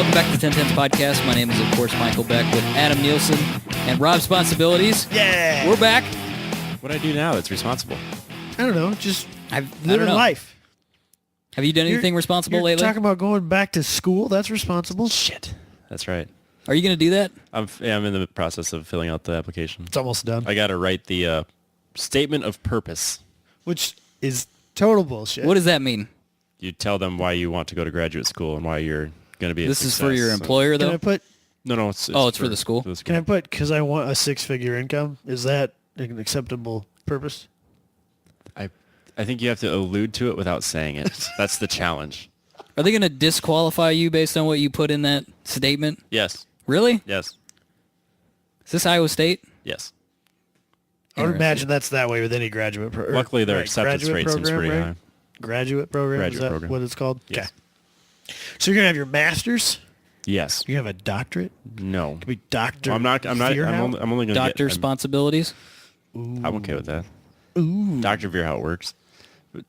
Welcome back to the 1010s Podcast. My name is, of course, Michael Beck with Adam Nielsen and Rob Sponsibilities. Yeah. We're back. What do I do now that's responsible? I don't know. Just I don't living know. life. Have you done anything responsible You're lately? talking about going back to school. That's responsible. Shit. That's right. Are you going to do that? I'm in the process of filling out the application. It's almost done. I got to write the statement of purpose. Which is total bullshit. What does that mean? You tell them why you want to go to graduate school and why you're going to be a This is success. for your employer, Can though? I put? No, it's for the school? Can I put? Because I want a 6-figure income. Is that an acceptable purpose? I think you have to allude to it without saying it. That's the challenge. Are they going to disqualify you based on what you put in that statement? Yes. Really? Yes. Is this Iowa State? Yes. I would imagine that's that way with any graduate program. Luckily, their acceptance rate seems pretty high. Graduate program? Graduate Is that program. what it's called? Yes. Okay. So you're going to have your master's? Yes. You have a doctorate? No. Could be Dr. I'm only going to Doctor get... responsibilities? I'm okay with that. Ooh. Dr. Veer, how it works.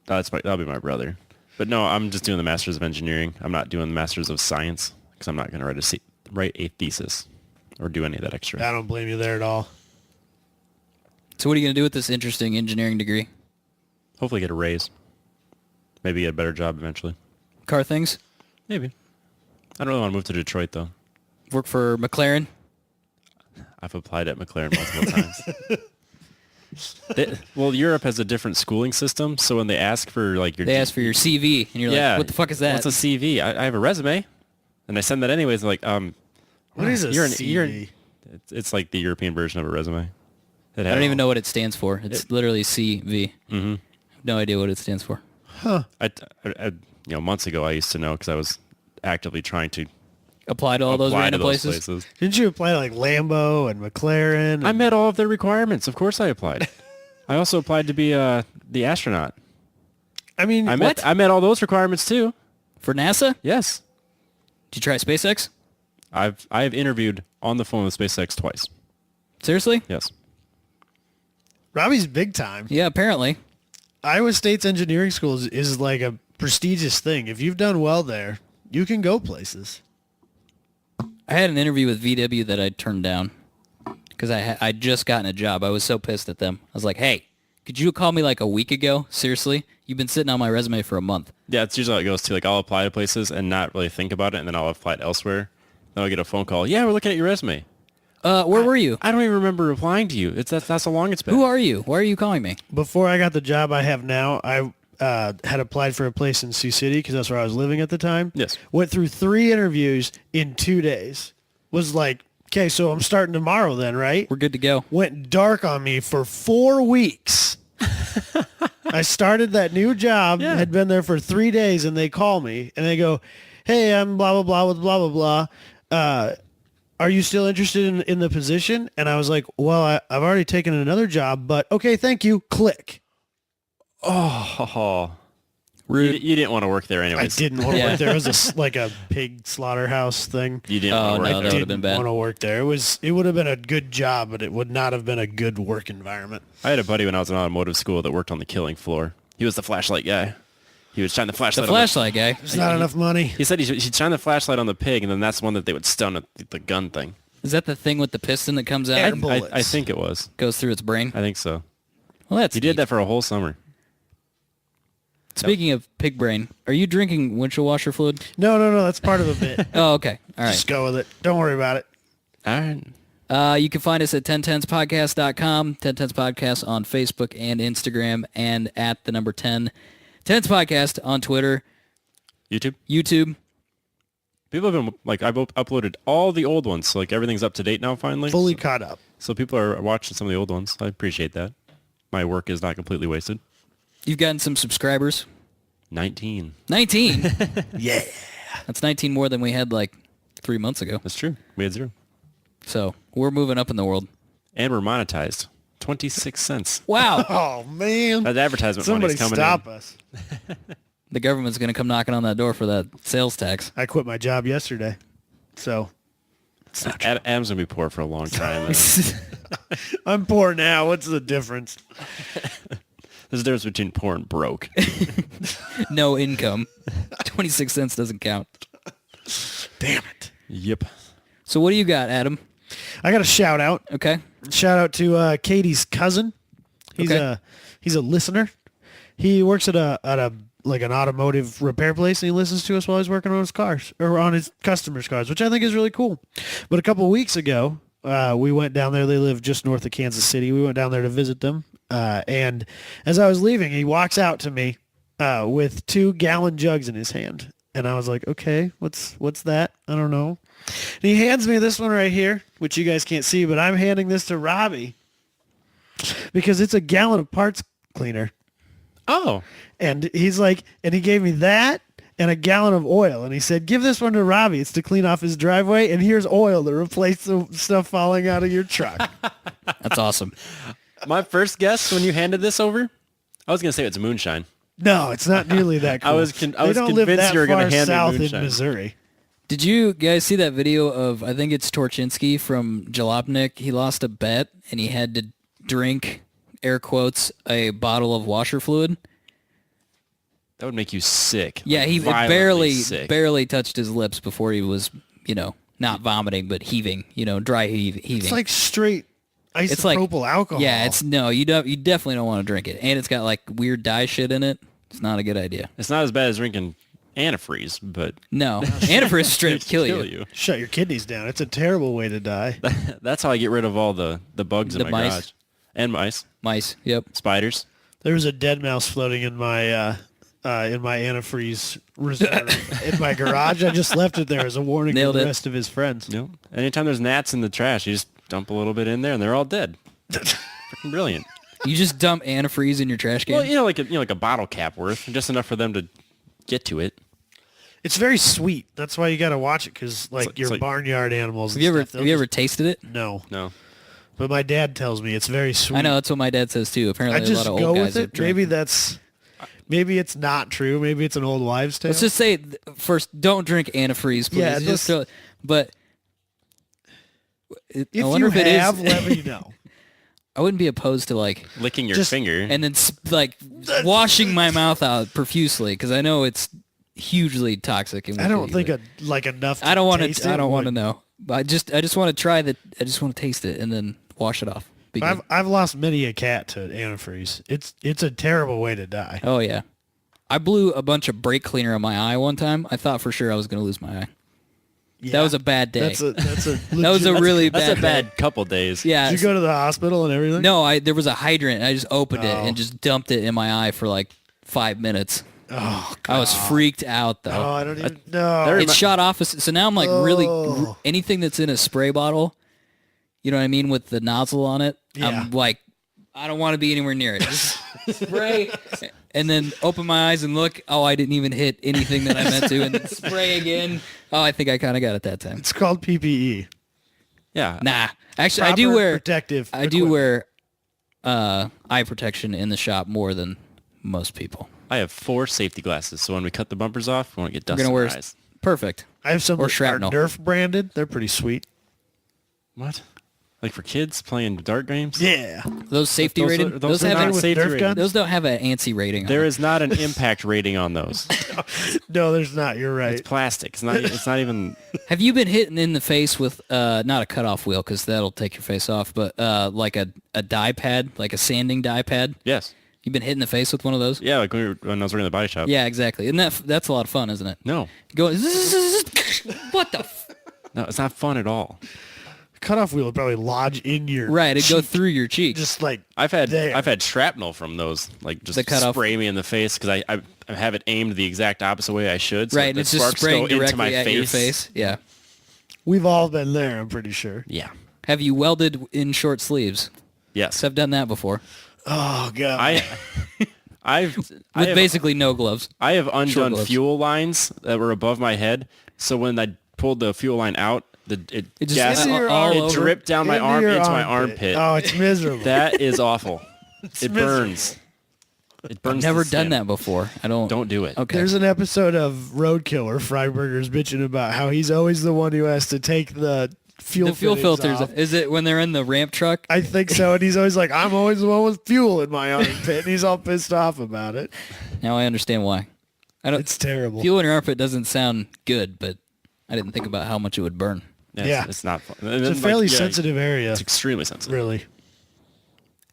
That'll be my brother. But no, I'm just doing the Masters of Engineering. I'm not doing the Masters of Science because I'm not going to write a thesis or do any of that extra. I don't blame you there at all. So what are you going to do with this interesting engineering degree? Hopefully get a raise. Maybe get a better job eventually. Car things? Maybe. I don't really want to move to Detroit, though. Work for McLaren? I've applied at McLaren multiple times. Europe has a different schooling system, so when they ask for like your... They ask for your CV, and you're like, what the fuck is that? What's a CV? I have a resume, and I send that anyways. They're like, What is a CV? It's like the European version of a resume. I don't even know what it stands for. It's literally CV. Mm-hmm. No idea what it stands for. Huh. Months ago I used to know because I was actively trying to Apply to all those random places? Didn't you apply to like Lambo and McLaren? And... I met all of their requirements. Of course I applied. I also applied to be the astronaut. I mean, I met all those requirements too. For NASA? Yes. Did you try SpaceX? I've interviewed on the phone with SpaceX twice. Seriously? Yes. Robbie's big time. Yeah, apparently. Iowa State's engineering school is like a prestigious thing. If you've done well there, you can go places. I had an interview with VW that I turned down because I'd just gotten a job. I was so pissed at them. I was like, hey, could you call me like a week ago? Seriously? You've been sitting on my resume for a month. Yeah, it's usually how it goes too. Like I'll apply to places and not really think about it, and then I'll apply it elsewhere. Then I'll get a phone call. Yeah, we're looking at your resume. Where were you? I don't even remember applying to you. That's how long it's been. Who are you? Why are you calling me? Before I got the job I have now, I had applied for a place in Sioux City because that's where I was living at the time. Yes. Went through 3 interviews in 2 days. Was like, okay, so I'm starting tomorrow then, right? We're good to go. Went dark on me for 4 weeks. I started that new job, had been there for 3 days, and they call me, and they go, hey, I'm blah, blah, blah, with blah, blah, blah. Are you still interested in the position? And I was like, well, I've already taken another job, but okay, thank you. Click. Oh, Rude. you didn't want to work there anyways. I didn't want to work there. It was like a pig slaughterhouse thing. You didn't want to work no, there. that would have been bad. Want to work there. It would have been a good job, but it would not have been a good work environment. I had a buddy when I was in automotive school that worked on the killing floor. He was the flashlight guy. He would shine the flashlight. The flashlight guy. There's not enough money. He said he'd shine the flashlight on the pig, and then that's one that they would stun at the gun thing. Is that the thing with the piston that comes out Air and bullets. I think it was. goes through its brain? I think so. Well, that's He did neat. that for a whole summer. Speaking of pig brain, are you drinking windshield washer fluid? No. That's part of a bit. Oh, okay. All right. Just go with it. Don't worry about it. All right. You can find us at 1010spodcast.com, 1010s Podcast on Facebook and Instagram, and at the number 10 10s Podcast on Twitter, YouTube. YouTube. People have been, like, I've uploaded all the old ones, so, like, everything's up to date now, finally. Fully caught up. So people are watching some of the old ones. I appreciate that. My work is not completely wasted. You've gotten some subscribers. 19. 19. Yeah. That's 19 more than we had like 3 months ago. That's true. We had 0. So we're moving up in the world. And we're monetized. 26 cents. Wow. Oh, man. That advertisement Somebody money's coming stop in. us. The government's going to come knocking on that door for that sales tax. I quit my job yesterday. So it's not true. Adam's going to be poor for a long time. I'm poor now. What's the difference? There's a difference between poor and broke. No income. 26 cents doesn't count. Damn it. Yep. So what do you got, Adam? I got a shout out. Okay. Shout out to Katie's cousin. He's Okay. he's a listener. He works at a like an automotive repair place, and he listens to us while he's working on his cars or on his customers' cars, which I think is really cool. But a couple of weeks ago, we went down there. They live just north of Kansas City. We went down there to visit them. And as I was leaving, he walks out to me with 2-gallon jugs in his hand. And I was like, okay, what's that? I don't know. And he hands me this one right here, which you guys can't see, but I'm handing this to Robbie because it's a gallon of parts cleaner. Oh. And he's like, and he gave me that and a gallon of oil. And he said, give this one to Robbie. It's to clean off his driveway. And here's oil to replace the stuff falling out of your truck. That's awesome. My first guess when you handed this over, I was going to say it's moonshine. No, it's not nearly that cool. I was They convinced don't live that you were going far to hand me south in moonshine. Missouri. Did you guys see that video of, I think it's Torchinsky from Jalopnik? He lost a bet and he had to drink, air quotes, a bottle of washer fluid. That would make you sick. Yeah, he Violently sick. barely touched his lips before he was, not vomiting, but heaving, dry heaving. It's like straight It's like isopropyl alcohol. Yeah, you definitely don't want to drink it. And it's got like weird dye shit in it. It's not a good idea. It's not as bad as drinking antifreeze, but No. Antifreeze straight kill you. Shut your kidneys down. It's a terrible way to die. That's how I get rid of all the bugs The in my mice. garage. And mice. Mice, yep. Spiders. There was a dead mouse floating in my antifreeze reserve in my garage. I just left it there as a warning Nailed to the it. rest of his friends. Nope. Anytime there's gnats in the trash, you just dump a little bit in there and they're all dead. Freaking brilliant. You just dump antifreeze in your trash can? Well, like a bottle cap worth, just enough for them to get to it. It's very sweet. That's why you got to watch it because It's your like- barnyard animals. have you ever and stuff, they'll ever tasted it? just- No, No. but my dad tells me it's very sweet. I know, that's what my dad says too. I Apparently a just lot of go old guys with it. have drank Maybe it's not true. Maybe it's an old wives' tale. Let's just say first, don't drink antifreeze, please. Yeah, Just throw, but if I wonder you if it have, is. let me know. I wouldn't be opposed to like Licking your Just- finger. and then washing my mouth out profusely because I know it's hugely toxic. And I don't wicked, think but like enough. I don't want taste to. it I don't want to would- know. But I just want to try that. I just want to taste it and then wash it off. Be good. I've lost many a cat to antifreeze. It's a terrible way to die. Oh yeah, I blew a bunch of brake cleaner on my eye one time. I thought for sure I was going to lose my eye. Yeah. That was a bad day. That's a That was a really That's bad a bad couple days. Yeah. Did you go to the hospital and everything? No, there was a hydrant. I just opened it Oh. and just dumped it in my eye for like 5 minutes. Oh, I was freaked out though. I don't even know. there- It shot off. So now I'm like really Oh. anything that's in a spray bottle, you know what I mean, with the nozzle on it. Yeah. I'm like, I don't want to be anywhere near it. Just spray and then open my eyes and look. Oh, I didn't even hit anything that I meant to, and then spray again. Oh, I think I kind of got it that time. It's called PPE. Yeah. Nah, actually, I do Proper wear protective. I do wear eye protection in the shop more than most people. I have 4 safety glasses, so when we cut the bumpers off, we won't get We're dust gonna in wear our eyes. perfect. I have some or that are shrapnel. Nerf branded. They're pretty sweet. What? Like for kids playing dart games? Yeah. Those safety Those rating. are- Those those are have not an, with safety Nerf rating. guns? those don't have an ANSI rating. There on is not an impact rating on those. No, there's not. You're right. It's plastic. It's not. It's not even. them. Have you been hitting in the face with not a cutoff wheel because that'll take your face off, but like a dye pad, like a sanding dye pad? Yes. You've been hitting the face with one of those? Yeah, like when I was working at the body shop. Yeah, exactly. And that's a lot of fun, isn't it? No. Go. What the? No, it's not fun at all. Cutoff wheel would probably lodge in your Right, it go cheek, through your cheek. just like I've had there. shrapnel from those, like just The cutoff. spray me in the face because I have it aimed the exact opposite way I should. So right, and the it's just sparks spraying go into my directly at face. your face. Yeah. We've all been there. I'm pretty sure. Yeah. Have you welded in short sleeves? Yes. I've done that before Oh god. with basically no gloves. I have undone gloves. fuel lines that were above my head. So when I pulled the fuel line out, It just gas, Into your all arm. over. it dripped down my arm your into my armpit. Oh, it's miserable. That is awful. It miserable. burns. It burns. Never the done skin. that before. I don't. Don't do it. Okay. There's an episode of Roadkill where Freiberger's bitching about how he's always the one who has to take the fuel the fuel fittings filters. off. Is it when they're in the ramp truck? I think so, and he's always like, I'm always the one with fuel in my armpit, and he's all pissed off about it. Now I understand why. I don't. It's terrible. Fuel in your armpit doesn't sound good, but I didn't think about how much it would burn. Yeah. It's not fun. It's a fairly sensitive area. It's extremely sensitive. Really.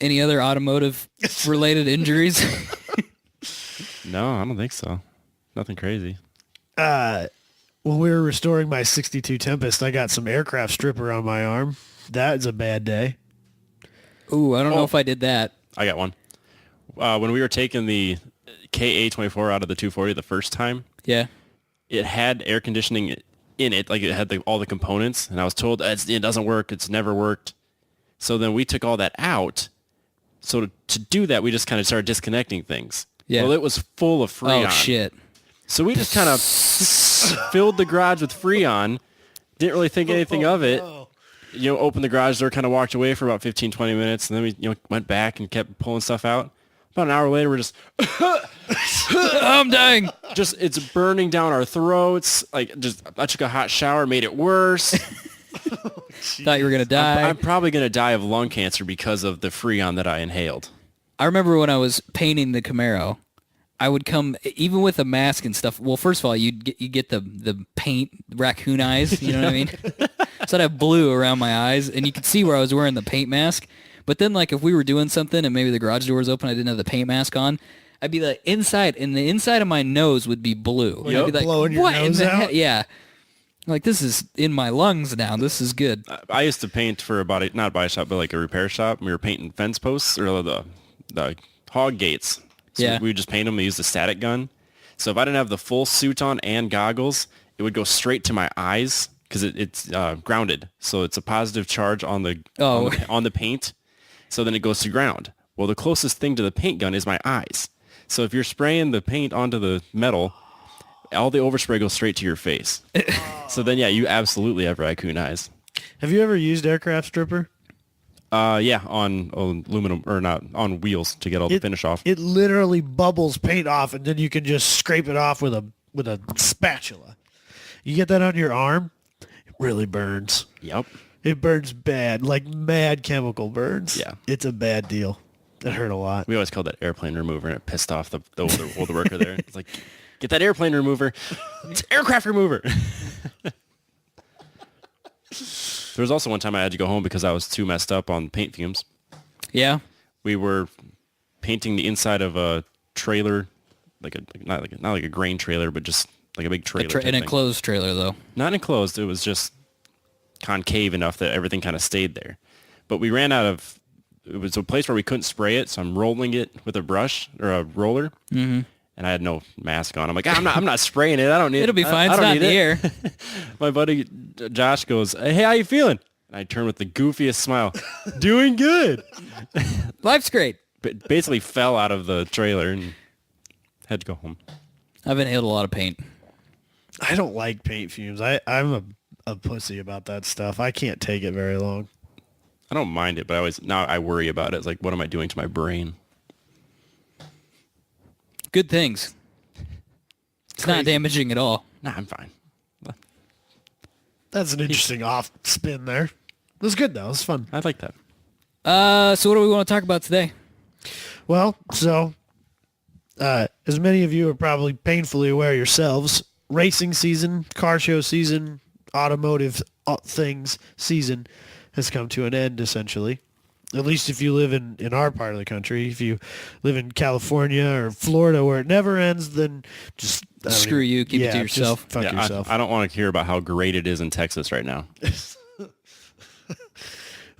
Any other automotive related injuries? No, I don't think so. Nothing crazy. When we were restoring my 62 Tempest, I got some aircraft stripper on my arm. That is a bad day. Ooh, I don't know if I did that. I got one. When we were taking the KA-24 out of the 240 the first time, Yeah. it had air conditioning in it. Like it had all the components. And I was told it doesn't work. It's never worked. So then we took all that out. So to do that, we just kind of started disconnecting things. Yeah. Well, it was full of Freon. Oh, shit. So we just kind of filled the garage with Freon. Didn't really think anything of it. No. Opened the garage door, kind of walked away for about 15, 20 minutes. And then we, went back and kept pulling stuff out. About an hour later, we're just, I'm dying. it's burning down our throats. I took a hot shower, made it worse. Thought you were going to die. I'm probably going to die of lung cancer because of the Freon that I inhaled. I remember when I was painting the Camaro, I would come, even with a mask and stuff. Well, first of all, you get the paint raccoon eyes, you know what I mean? So I'd have blue around my eyes, and you could see where I was wearing the paint mask. But then, like, if we were doing something and maybe the garage door was open, I didn't have the paint mask on, I'd be like, the inside of my nose would be blue. Yep. I'd be like, Blowing your what in nose the out? heck? Yeah. Like, this is in my lungs now. This is good. I used to paint for not a body shop, but like a repair shop. We were painting fence posts or the hog gates. So Yeah. we would just paint them. We used a static gun. So if I didn't have the full suit on and goggles, it would go straight to my eyes because it's grounded. So it's a positive charge on the on the paint. So then it goes to ground. Well, the closest thing to the paint gun is my eyes. So if you're spraying the paint onto the metal, all the overspray goes straight to your face. So then, yeah, you absolutely have raccoon eyes. Have you ever used aircraft stripper? Yeah, on aluminum or not on wheels to get all the finish off. It literally bubbles paint off, and then you can just scrape it off with a spatula. You get that on your arm, it really burns. Yep. It burns bad, like mad chemical burns. Yeah. It's a bad deal. It hurt a lot. We always called that airplane remover, and it pissed off the older worker there. It's like, get that airplane remover. It's aircraft remover. There was also one time I had to go home because I was too messed up on paint fumes. Yeah. We were painting the inside of a trailer, not like a grain trailer, but just like a big trailer. An enclosed trailer, though. Not enclosed. It was just concave enough that everything kind of stayed there. But we ran out of, it was a place where we couldn't spray it, so I'm rolling it with a brush or a roller. Mm-hmm. And I had no mask on. I'm like, I'm not spraying it. I don't need it. It'll be fine. It's not in the air. My buddy Josh goes, hey, how you feeling? And I turn with the goofiest smile. Doing good. Life's great. But basically fell out of the trailer and had to go home. I've inhaled a lot of paint. I don't like paint fumes. I'm a pussy about that stuff. I can't take it very long. I don't mind it, but now I worry about it. It's like, what am I doing to my brain? Good things. It's not damaging at all. Nah, I'm fine. That's an interesting off spin there. It was good, though. It was fun. I like that. So what do we want to talk about today? Well, so as many of you are probably painfully aware yourselves, racing season, car show season, automotive things season has come to an end, essentially. At least if you live in our part of the country. If you live in California or Florida where it never ends, then just... Screw you. Keep it to yourself. Fuck yourself. I don't want to hear about how great it is in Texas right now.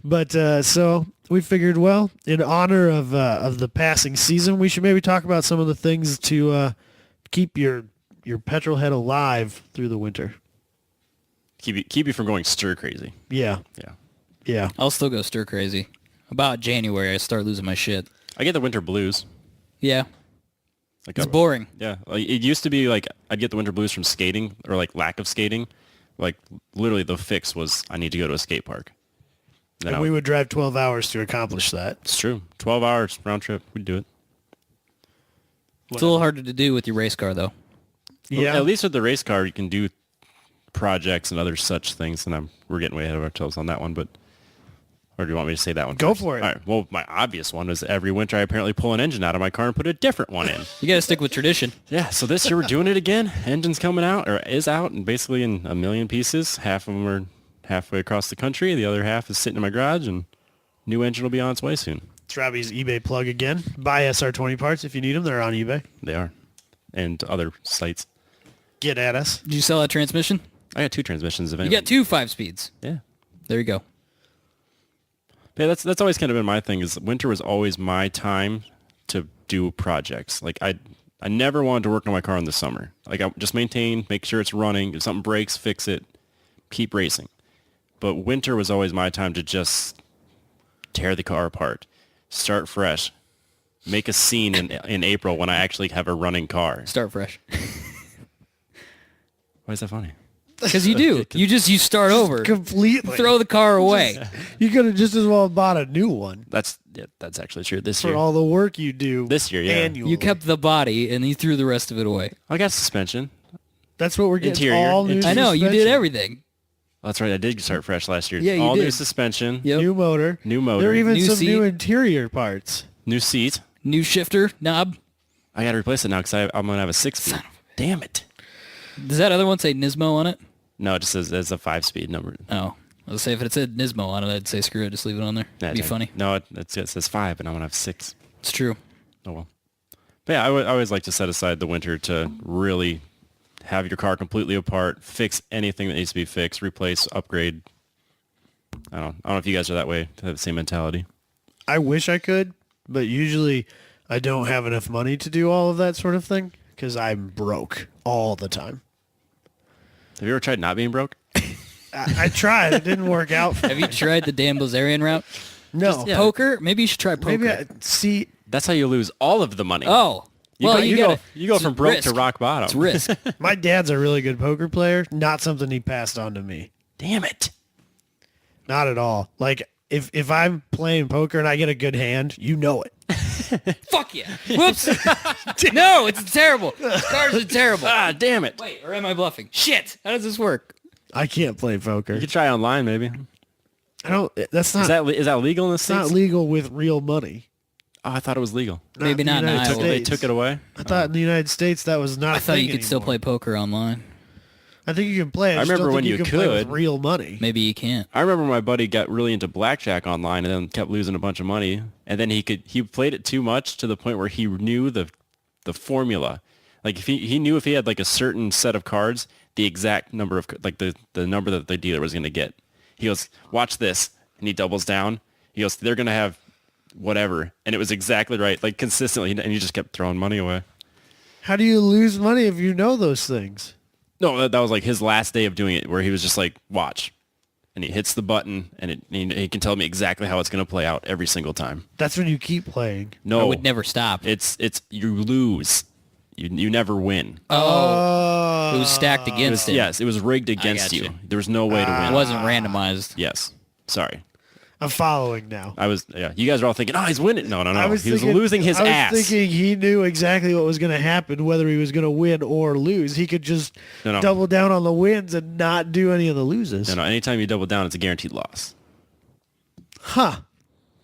But so we figured, well, in honor of the passing season, we should maybe talk about some of the things to keep your petrol head alive through the winter. Keep you from going stir crazy. Yeah. Yeah. Yeah. I'll still go stir crazy. About January, I start losing my shit. I get the winter blues. Yeah. Like It's boring. Yeah. Like, it used to be like I'd get the winter blues from skating or like lack of skating. Like literally the fix was I need to go to a skate park. Then And we would drive 12 hours to accomplish that. It's true. 12 hours round trip. We'd do it. It's a little harder to do with your race car, though. Well, Yeah. at least with the race car, you can do projects and other such things. And we're getting way ahead of ourselves on that one. But Or do you want me to say that one Go first? for it. All right. Well, my obvious one is every winter I apparently pull an engine out of my car and put a different one in. You got to stick with tradition. Yeah, so this year we're doing it again. Engine's coming out, or is out, and basically in a million pieces. Half of them are halfway across the country. The other half is sitting in my garage, and new engine will be on its way soon. It's Robbie's eBay plug again. Buy SR20 parts if you need them. They're on eBay. They are. And other sites. Get at us. Did you sell that transmission? I got 2 transmissions of it. You got 2 5-speeds. Yeah. There you go. Yeah, that's always kind of been my thing. Is winter was always my time to do projects. Like I never wanted to work on my car in the summer. Like I just maintain, make sure it's running. If something breaks, fix it, keep racing. But winter was always my time to just tear the car apart, start fresh, make a scene in April when I actually have a running car. Start fresh. Why is that funny? Because you do. You start over. Completely. Throw the car away. You could have just as well bought a new one That's actually true. This for year, all the work you do. This year, yeah. Annually. You kept the body and you threw the rest of it away. I got suspension. That's what we're getting. Interior. All new I know. You did suspension. everything. That's right. I did start fresh last year. Yeah, you all new did. suspension, Yep. New motor. new motor, There are even New some seat. new interior parts. new seat. New shifter knob. I got to replace it now because I'm going to have a 6-speed. Damn it. Does that other one say Nismo on it? No, it just says it's a 5-speed number. Oh. I was say if it said Nismo on it, I'd say screw it, just leave it on there. It'd be funny. No, it says 5, and I'm going to have 6. It's true. Oh, well. But yeah, I always like to set aside the winter to really have your car completely apart, fix anything that needs to be fixed, replace, upgrade. I don't know if you guys are that way, have the same mentality. I wish I could, but usually I don't have enough money to do all of that sort of thing because I'm broke all the time. Have you ever tried not being broke? I tried. It didn't work out. Have you tried the Dan Bilzerian route? No. Poker? Maybe you should try poker. Maybe see. That's how you lose all of the money. Oh. You Well, go, you gotta, go from broke to risk. rock bottom. It's risk. My dad's a really good poker player. Not something he passed on to me. Damn it. Not at all. Like if I'm playing poker and I get a good hand, you know it. Fuck yeah. Whoops. No, it's terrible. Cards are terrible. Ah, damn it. Wait, or am I bluffing? Shit. How does this work? I can't play poker. You could try online, maybe. I don't. That's not. Is that legal in the it's not States? legal with real money. Oh, I thought it was legal. Maybe in the not in United Iowa. They States. took it away? I thought in the United States that was not. I a thought thing you could still anymore. play poker online. I think you can play. I just remember don't when think you can play with could. real money. Maybe you can't. I remember my buddy got really into blackjack online and then kept losing a bunch of money. And then he played it too much to the point where he knew the formula. Like if he knew if he had like a certain set of cards, the exact number of like the number that the dealer was going to get. He goes, "Watch this," and he doubles down. He goes, "They're going to have whatever," and it was exactly right, like consistently, and he just kept throwing money away. How do you lose money if you know those things? No, that was like his last day of doing it, where he was just like, "Watch," and he hits the button, and he can tell me exactly how it's going to play out every single time. That's when you keep playing. No, I would never stop. It's you lose. You never win. Oh. It was stacked It against was, it. yes, it was rigged against gotcha. you. There was no way to It win. wasn't randomized. Yes. Sorry. I'm following now. Yeah. You guys are all thinking, "Oh, he's winning." No. I was He was thinking- losing his ass. I was thinking he knew exactly what was going to happen, whether he was going to win or lose. He could just No. double down on the wins and not do any of the loses. No. Anytime you double down, it's a guaranteed loss. Huh.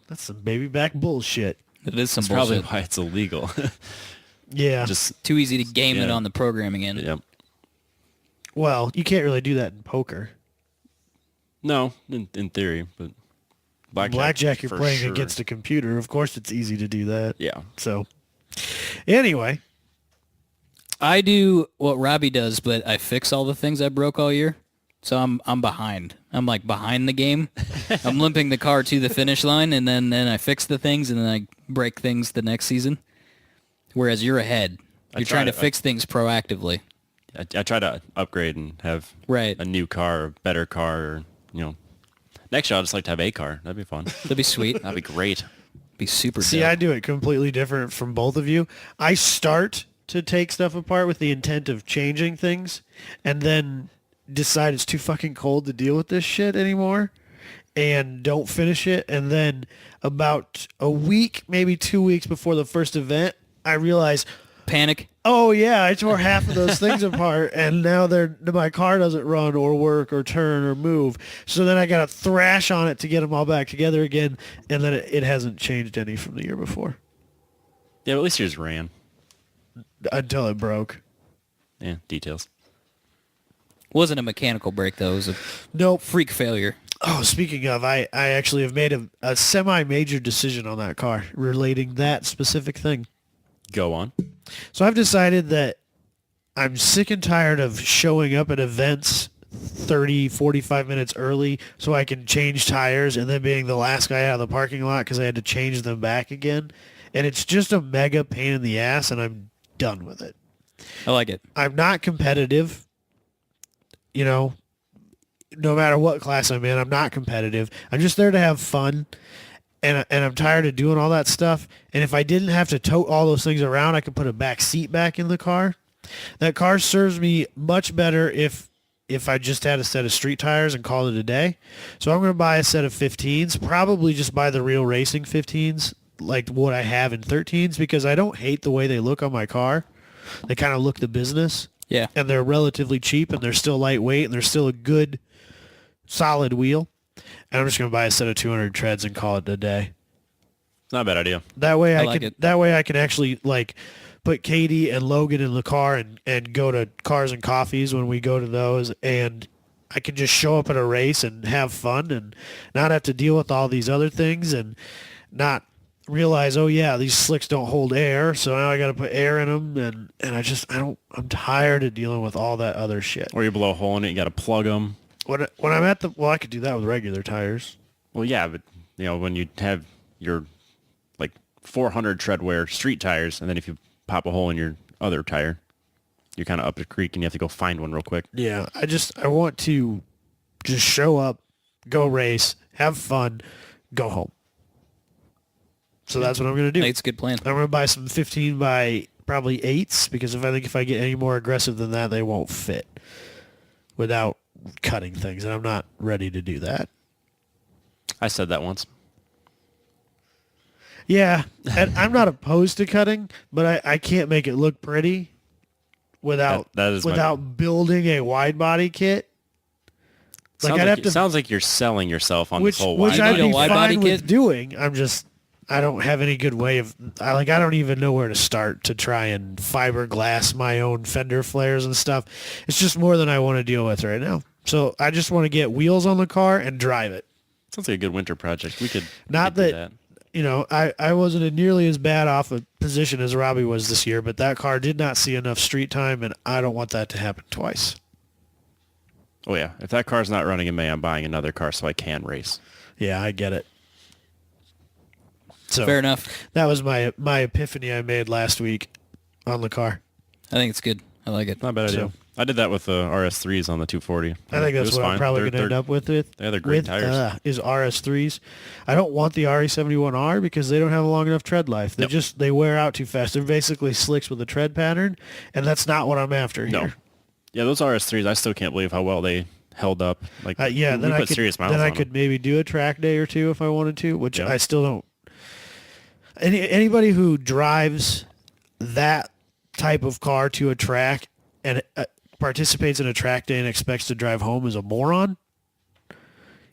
That's some baby back bullshit. It is some That's probably bullshit. why it's illegal. Yeah. Just Too easy to game it Yeah. on the programming end. yeah. Well, you can't really do that in poker. No, in theory, but Blackjack, you're for playing sure. against a computer. Of course, it's easy to do that. Yeah. So, anyway, I do what Robbie does, but I fix all the things I broke all year. So I'm behind. I'm like behind the game. I'm limping the car to the finish line, and then I fix the things, and then I break things the next season. Whereas you're ahead. You're trying to fix things proactively. I try to upgrade and have Right. a new car, a better car, or next year I'll just like to have a car. That'd be fun. That'd be sweet. That'd be great. Be super see, dope. I do it completely different from both of you. I start to take stuff apart with the intent of changing things, and then decide it's too fucking cold to deal with this shit anymore, and don't finish it. And then about a week, maybe 2 weeks before the first event, I realize, panic. Oh yeah, I tore half of those things apart, and now my car doesn't run or work or turn or move. So then I got to thrash on it to get them all back together again, and then it hasn't changed any from the year before. Yeah, at least yours ran. Until it broke. Yeah, details. Wasn't a mechanical break though. It was a Nope. freak failure. Oh, speaking of, I actually have made a semi-major decision on that car relating that specific thing. Go on. So I've decided that I'm sick and tired of showing up at events 30, 45 minutes early so I can change tires and then being the last guy out of the parking lot because I had to change them back again. And it's just a mega pain in the ass, and I'm done with it. I like it. I'm not competitive. You know, no matter what class I'm in, I'm not competitive. I'm just there to have fun. And I'm tired of doing all that stuff. And if I didn't have to tote all those things around, I could put a back seat back in the car. That car serves me much better if I just had a set of street tires and called it a day. So I'm going to buy a set of 15s, probably just buy the real racing 15s, like what I have in 13s, because I don't hate the way they look on my car. They kind of look the business. Yeah. And they're relatively cheap, and they're still lightweight, and they're still a good, solid wheel. And I'm just going to buy a set of 200 treads and call it a day. It's not a bad idea. That way That way I can actually like put Katie and Logan in the car and go to Cars and Coffees when we go to those, and I can just show up at a race and have fun and not have to deal with all these other things and not realize, oh yeah, these slicks don't hold air, so now I got to put air in them, and I'm tired of dealing with all that other shit. Or you blow a hole in it, you got to plug them. When I'm at I could do that with regular tires. Well, yeah, but when you have your like 400 tread wear street tires, and then if you pop a hole in your other tire, you're kind of up the creek and you have to go find one real quick. Yeah, I want to just show up, go race, have fun, go home. So that's what I'm going to do. It's a good plan. I'm going to buy some 15 by probably 8s, because if I get any more aggressive than that, they won't fit without cutting things, and I'm not ready to do that. I said that once. Yeah, and I'm not opposed to cutting, but I can't make it look pretty without building a wide body kit. Sounds like you're selling yourself on this whole which wide I'd be wide fine body with kit? doing. I don't have any good way of I don't even know where to start to try and fiberglass my own fender flares and stuff. It's just more than I want to deal with right now. So I just want to get wheels on the car and drive it. Sounds like a good winter project. We could Not do that, I wasn't in nearly as bad off a position as Robbie was this year, but that car did not see enough street time, and I don't want that to happen twice. Oh yeah, if that car's not running in May, I'm buying another car so I can race. Yeah, I get it. So Fair enough. that was my epiphany I made last week on the car. I think it's good. I like it. Not a bad idea. So- I did that with the RS3s on the 240. I think that's what I'm probably going to end up with it. Yeah, they're great tires. Is RS3s. I don't want the RE71R because they don't have a long enough tread life. They wear out too fast. They're basically slicks with a tread pattern, and that's not what I'm after here. No. Yeah, those RS3s, I still can't believe how well they held up. Like, Yeah, then I could maybe do a track day or two if I wanted to, which I still don't. Anybody who drives that type of car to a track and participates in a track day and expects to drive home is a moron.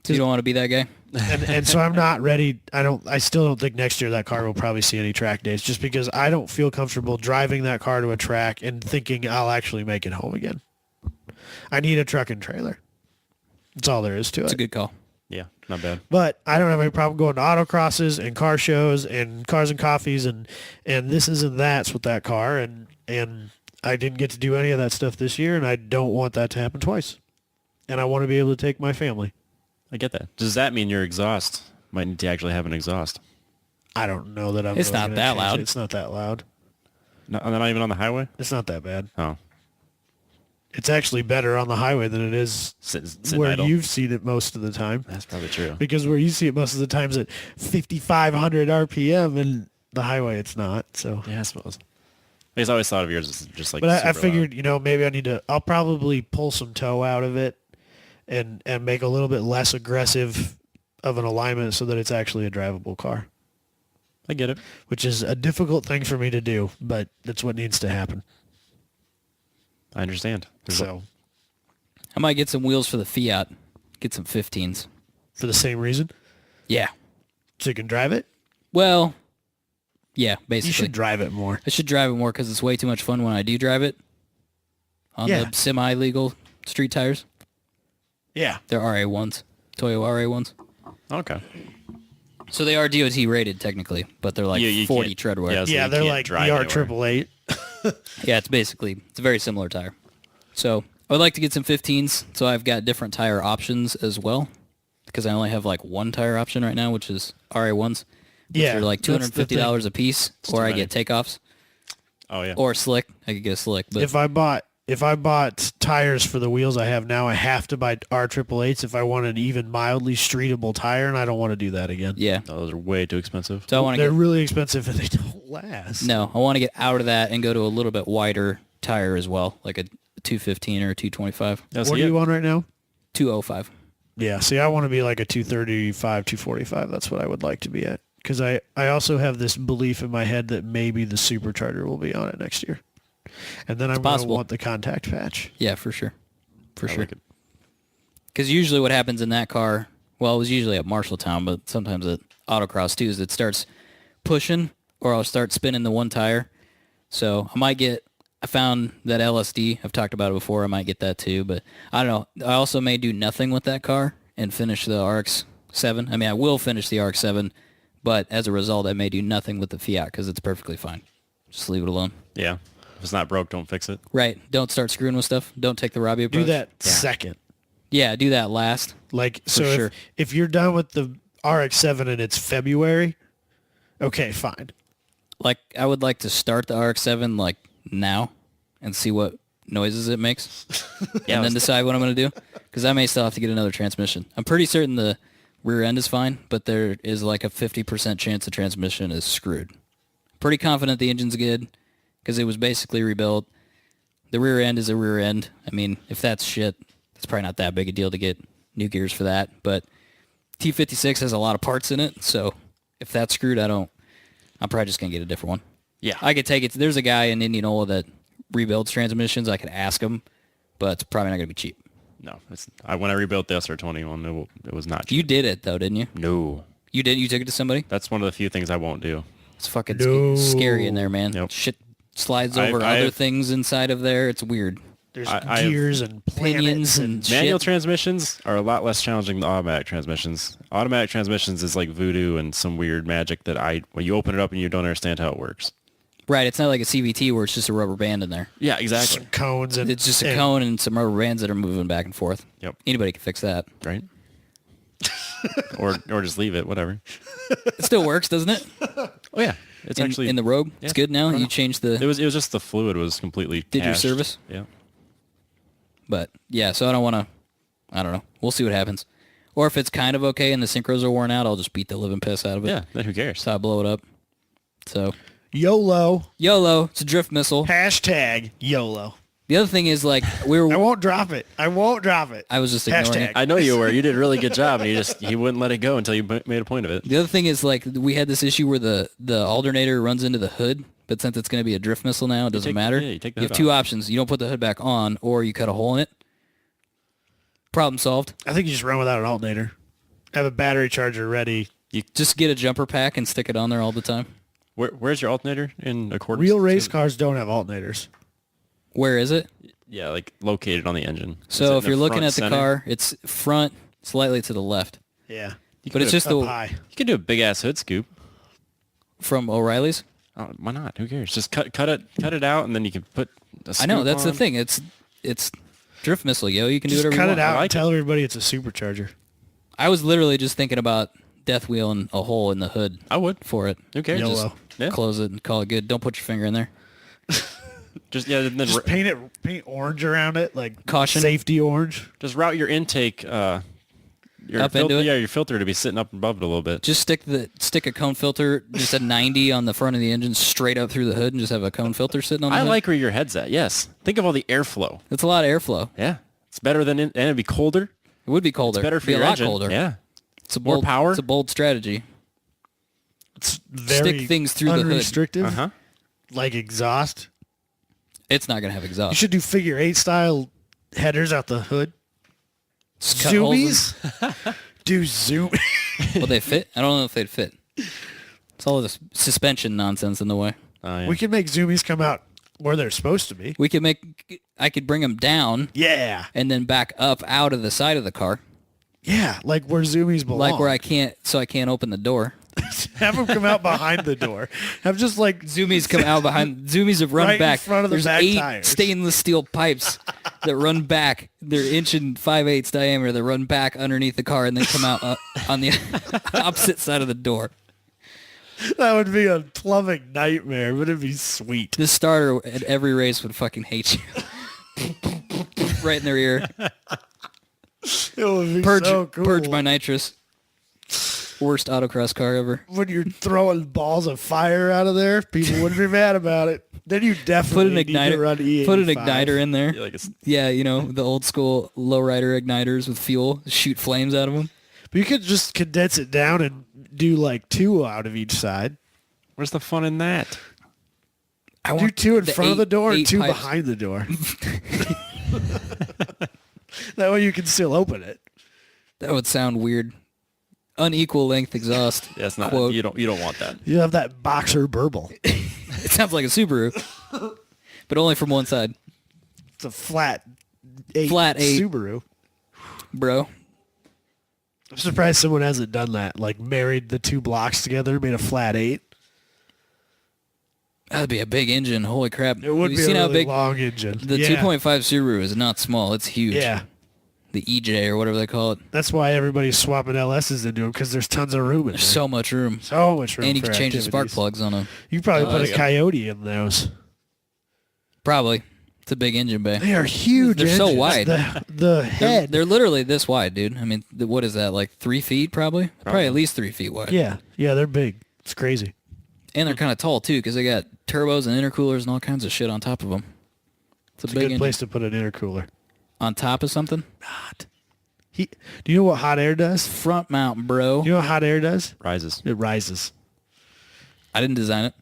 So you don't want to be that guy? and so I'm not ready. I still don't think next year that car will probably see any track days, just because I don't feel comfortable driving that car to a track and thinking I'll actually make it home again. I need a truck and trailer. That's all there is to it. It's a good call. Yeah, not bad. But I don't have any problem going to autocrosses and car shows and Cars and Coffees and this and that's with that car, and I didn't get to do any of that stuff this year, and I don't want that to happen twice. And I want to be able to take my family. I get that. Does that mean your exhaust might need to actually have an exhaust? I don't know that I'm It's really not gonna that change loud. it. It's not that loud. Not even on the highway? It's not that bad. Oh. It's actually better on the highway than it is Sitting where idle. you've seen it most of the time. That's probably true. Because where you see it most of the times at 5,500 RPM, and the highway it's not. So, Yeah, I suppose. I always thought of yours as just like. but I super figured, maybe I'll probably pull some toe out of it, and make a little bit less aggressive of an alignment so that it's actually a drivable car. I get it. which is a difficult thing for me to do, but that's what needs to happen. I understand. So, I might get some wheels for the Fiat. Get some 15s. for the same reason, Yeah. so you can drive it. Well, yeah, basically. You should drive it more. I should drive it more because it's way too much fun when I do drive it on Yeah. the semi-legal street tires. Yeah. They're RA1s, Toyo RA1s. Okay. So they are DOT rated technically, but they're like You 40 can't- tread wear. yeah, so Yeah, you they're can't like the drive anywhere. R888. Yeah, it's a very similar tire. So I would like to get some 15s, so I've got different tire options as well, because I only have like one tire option right now, which is RA1s. Yeah, They're like that's the $250 a piece, or too I many. get takeoffs, Oh yeah. or slick. I could get a slick, but If I bought tires for the wheels I have now, I have to buy R888s if I want an even mildly streetable tire, and I don't want to do that again. yeah. Those are way too expensive. So I want to They're get really expensive and they don't last. I want to get out of that and go to a little bit wider tire as well, like a 215 or a 225, Yeah, so What are you on right now? 205. Yeah, see, I want to be like a 235, 245. That's what I would like to be at. Because I also have this belief in my head that maybe the supercharger will be on it next year. And then I'm going to possible. want the contact patch. Yeah, for sure. For I sure. like it. Because usually what happens in that car, well, it was usually at Marshalltown, but sometimes at autocross too, is it starts pushing or I'll start spinning the one tire. So I found that LSD. I've talked about it before. I might get that too, but I don't know. I also may do nothing with that car and finish the RX-7. I mean, I will finish the RX-7, but as a result, I may do nothing with the Fiat because it's perfectly fine. Just leave it alone. Yeah. If it's not broke, don't fix it. Right. Don't start screwing with stuff. Don't take the Robbie approach. Do that second. Yeah, do that last. Like, so sure. if you're done with the RX-7 and it's February, okay, fine. Like, I would like to start the RX-7 like now and see what noises it makes and then decide what I'm going to do because I may still have to get another transmission. I'm pretty certain the rear end is fine, but there is like a 50% chance the transmission is screwed. Pretty confident the engine's good because it was basically rebuilt. The rear end is a rear end. I mean, if that's shit, it's probably not that big a deal to get new gears for that, but T56 has a lot of parts in it, so if that's screwed, I'm probably just going to get a different one. Yeah. I could take it. There's a guy in Indianola that rebuilds transmissions. I could ask him, but it's probably not going to be cheap. No. When I rebuilt the SR21, it was not cheap. You did it, though, didn't you? No. You did? You took it to somebody? That's one of the few things I won't do. It's fucking No. scary in there, man. Yep. Shit slides over I other have- things inside of there. It's weird. There's I- gears and Pinions planets and Manual shit. transmissions are a lot less challenging than automatic transmissions. Automatic transmissions is like voodoo and some weird magic that when you open it up and you don't understand how it works. Right, it's not like a CVT where it's just a rubber band in there. Yeah, exactly. some cones and It's just a cone and some rubber bands that are moving back and forth. Yep. Anybody can fix that. Right? or just leave it, whatever. It still works, doesn't it? Oh yeah. It's in, actually in the Rogue? Yeah. It's good now? Oh, no. You changed the... It was just the fluid was completely Did your cashed. service? Yeah. But yeah, so I don't want to, I don't know. We'll see what happens. Or if it's kind of okay and the synchros are worn out, I'll just beat the living piss out of it. Yeah, then who cares? So I blow it up. So YOLO. YOLO, it's a drift missile. Hashtag YOLO. The other thing is like I won't drop it. I was just ignoring Hashtag. it. I know you were. You did a really good job, and he wouldn't let it go until you made a point of it. The other thing is like we had this issue where the alternator runs into the hood, but since it's going to be a drift missile now, it doesn't matter. Yeah, you take the have hood two off. options. You don't put the hood back on or you cut a hole in it. Problem solved. I think you just run without an alternator. Have a battery charger ready. You just get a jumper pack and stick it on there all the time. Where's your alternator in accordance? Real race to- cars don't have alternators. Where is it? Yeah, like located on the engine. Is it So in if you're looking front at the center? car, it's front slightly to the left. Yeah. But it's just Up the high. You could do a big ass hood scoop. from O'Reilly's. Oh, why not? Who cares? Just cut it out, and then you can put. I know, that's the on. thing. It's drift missile, yo. You can Just do whatever cut you it want. out I like and tell everybody it's a supercharger. I was literally just thinking about death wheeling a hole in the hood I would. for it. Who cares? YOLO. Just, yeah. Close it and call it good. Don't put your finger in there. Just yeah. Then Just paint orange around it, like Caution. safety orange. just route your intake. Your Up into it? Yeah, your filter to be sitting up above it a little bit. Just stick a cone filter, just a 90 on the front of the engine, straight up through the hood, and just have a cone filter sitting on the I hood. like where your head's at. Yes. Think of all the airflow. It's a lot of airflow. Yeah. It's better than and it'd be colder. It would be colder. It's better It'd for be your a lot engine. colder. Yeah. It's a More bold power. It's a bold strategy. It's very Stick things through the hood. unrestricted, Uh-huh. like exhaust. It's not gonna have You exhaust. should do figure 8 style headers out the hood. Just cut holes in- Zoomies? Do zoom. Will they fit? I don't know if they'd fit. It's all this suspension nonsense in the way. Oh, yeah. We can make zoomies come out where they're supposed to be. I could bring them down Yeah. and then back up out of the side of the car, Yeah, like where zoomies belong. like where I can't open the door. Have them come out behind the door. Have just like Zoomies come out behind. Zoomies have run Right in back. front of the There's back 8 tires. stainless steel pipes that run back. They're 1.5" diameter. That run back underneath the car and then come out on the opposite side of the door. that would be a plumbing nightmare, but it'd be sweet. This starter at every race would fucking hate you. Right in their ear. It would be Purge, so cool. purge my nitrous. Worst autocross car ever. When you're throwing balls of fire out of there, people wouldn't be mad about it. Then you Put definitely an need to igniter. run E85. Put an igniter in there. Yeah, like it's, Yeah, you know, the old school lowrider igniters with fuel, shoot flames out of them. But you could just condense it down and do like 2 out of each side. where's the fun in that? I Do 2 in the front of the door and 8 2 pipes. behind the door. That way you can still open it. That would sound weird. Unequal length exhaust. Yeah, it's not. Quote. You don't want that. You have that boxer burble. It sounds like a Subaru, but only from one side, It's a flat 8 Flat 8. Subaru. bro. I'm surprised someone hasn't done that. Like married the 2 blocks together, made a flat 8. That'd be a big engine. Holy crap! It would Have be you seen a how really big long engine. the Yeah. 2.5 Subaru is? Not small. It's huge. Yeah. The EJ or whatever they call it. That's why everybody's swapping LSs into them because there's tons of room in there. There's so much room. So much room And you for can change the spark activities. plugs on them. You could probably put there a you go. Coyote in those. Probably. It's a big engine bay. They are huge. They're so engines. wide. The They're, head. they're literally this wide, dude. I mean, what is that? Like 3 feet, probably? Probably at least 3 feet wide. Yeah, they're big. It's crazy. And they're kind of tall too, because they got turbos and intercoolers and all kinds of shit on top of them. It's a It's a big good engine. place to put an intercooler. On top of something. Do you know what hot air does? Front mount, bro. You know what hot air does? Rises. It rises. I didn't design it.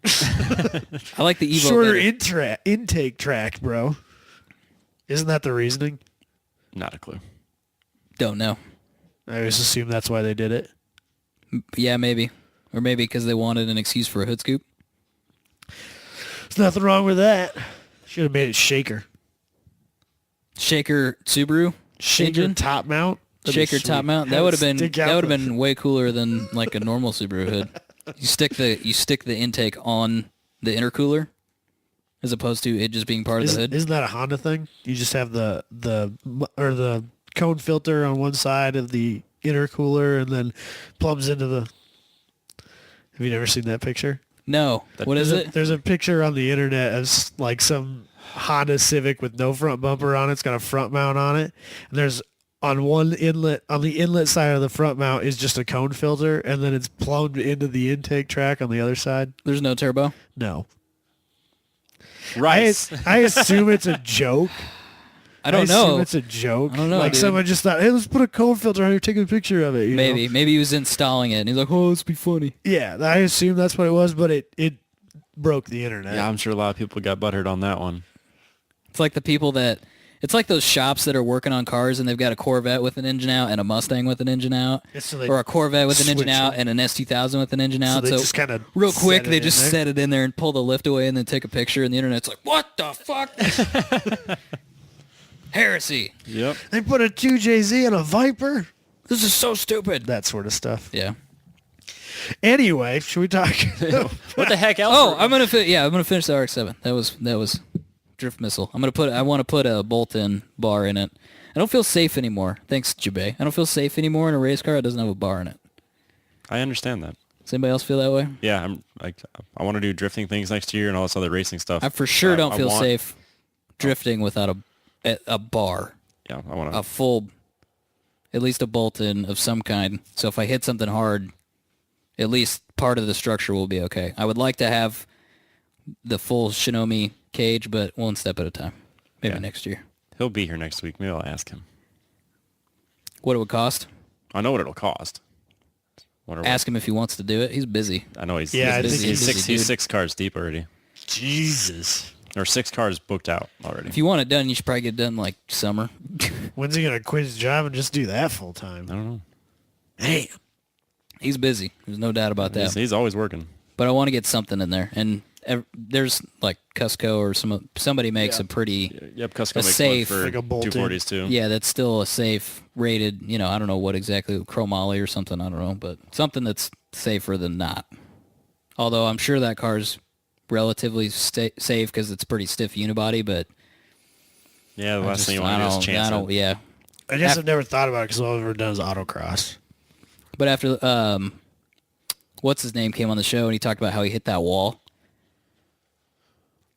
I like the Evo Shorter better. intake track, bro. Isn't that the reasoning? Not a clue. Don't know. I just assume that's why they did it. Yeah, maybe. Or maybe because they wanted an excuse for a hood scoop. There's nothing wrong with that. Should have made it shaker. Shaker Subaru Shaker engine? top mount. That'd be Shaker top sweet. mount. That Have would it have been stick out that would have the- been way cooler than like a normal Subaru hood. You stick the intake on the intercooler as opposed to it just being part of the hood. Isn't that a Honda thing? You just have the cone filter on one side of the intercooler and then plums into the. Have you never seen that picture? No. What is it? There's a picture on the internet of like some Honda Civic with no front bumper on it. It's got a front mount on it. And there's on one inlet, on the inlet side of the front mount is just a cone filter, and then it's plumbed into the intake track on the other side. There's no turbo. No. Rice. I assume it's a joke. I don't assume know. it's a joke. I don't know, Like dude. someone just thought, hey, let's put a cone filter on here, take a picture of it. You know? Maybe he was installing it and he's like, oh, let's be funny. Yeah, I assume that's what it was, but it broke the internet. Yeah, I'm sure a lot of people got butthurt on that one. It's like the people that it's like those shops that are working on cars and they've got a Corvette with an engine out and a Mustang with an engine out, So they or a Corvette with an engine switch out it. and an S2000 with an engine So out. they just kind of real quick, they just set it in there and pull the lift away and then take a picture, and the internet's like, what the fuck? Heresy. Yep. They put a 2JZ and a Viper. This is so stupid. That sort of stuff. Yeah. Anyway, should we talk? What the heck else? Oh, I'm gonna finish the RX-7. That was drift missile. I want to put a bolt-in bar in it. I don't feel safe anymore. Thanks, Jabay. I don't feel safe anymore in a race car that doesn't have a bar in it. I understand that. Does anybody else feel that way? Yeah, I want to do drifting things next year and all this other racing stuff. I for sure don't I feel want- safe drifting without a bar, Yeah, I want a to. full, at least a bolt-in of some kind. So if I hit something hard, at least part of the structure will be okay. I would like to have the full Shinomi cage, but one step at a time. Maybe Yeah. next year. He'll be here next week. Maybe I'll ask him. What it would cost? I know what it'll cost. Wonder Ask him if he wants to do it. He's busy. I know he's Yeah, I think he's 6 cars deep already. Jesus. Or 6 cars booked out already. If you want it done, you should probably get it done like summer. When's he gonna quit his job and just do that full time? I don't know. Damn. He's busy. There's no doubt about that. He's always working. But I want to get something in there, and there's like Cusco or somebody makes a pretty Yep, Cusco a makes safe, one for like a bolted. 240s too. yeah, that's still a safe rated. I don't know what exactly, chromoly or something. I don't know, but something that's safer than not. Although I'm sure that car's relatively safe because it's pretty stiff unibody, but Yeah, the last thing you want to do is chance it. Yeah. I guess I've never thought about it because all I've ever done is autocross. But after what's his name came on the show and he talked about how he hit that wall.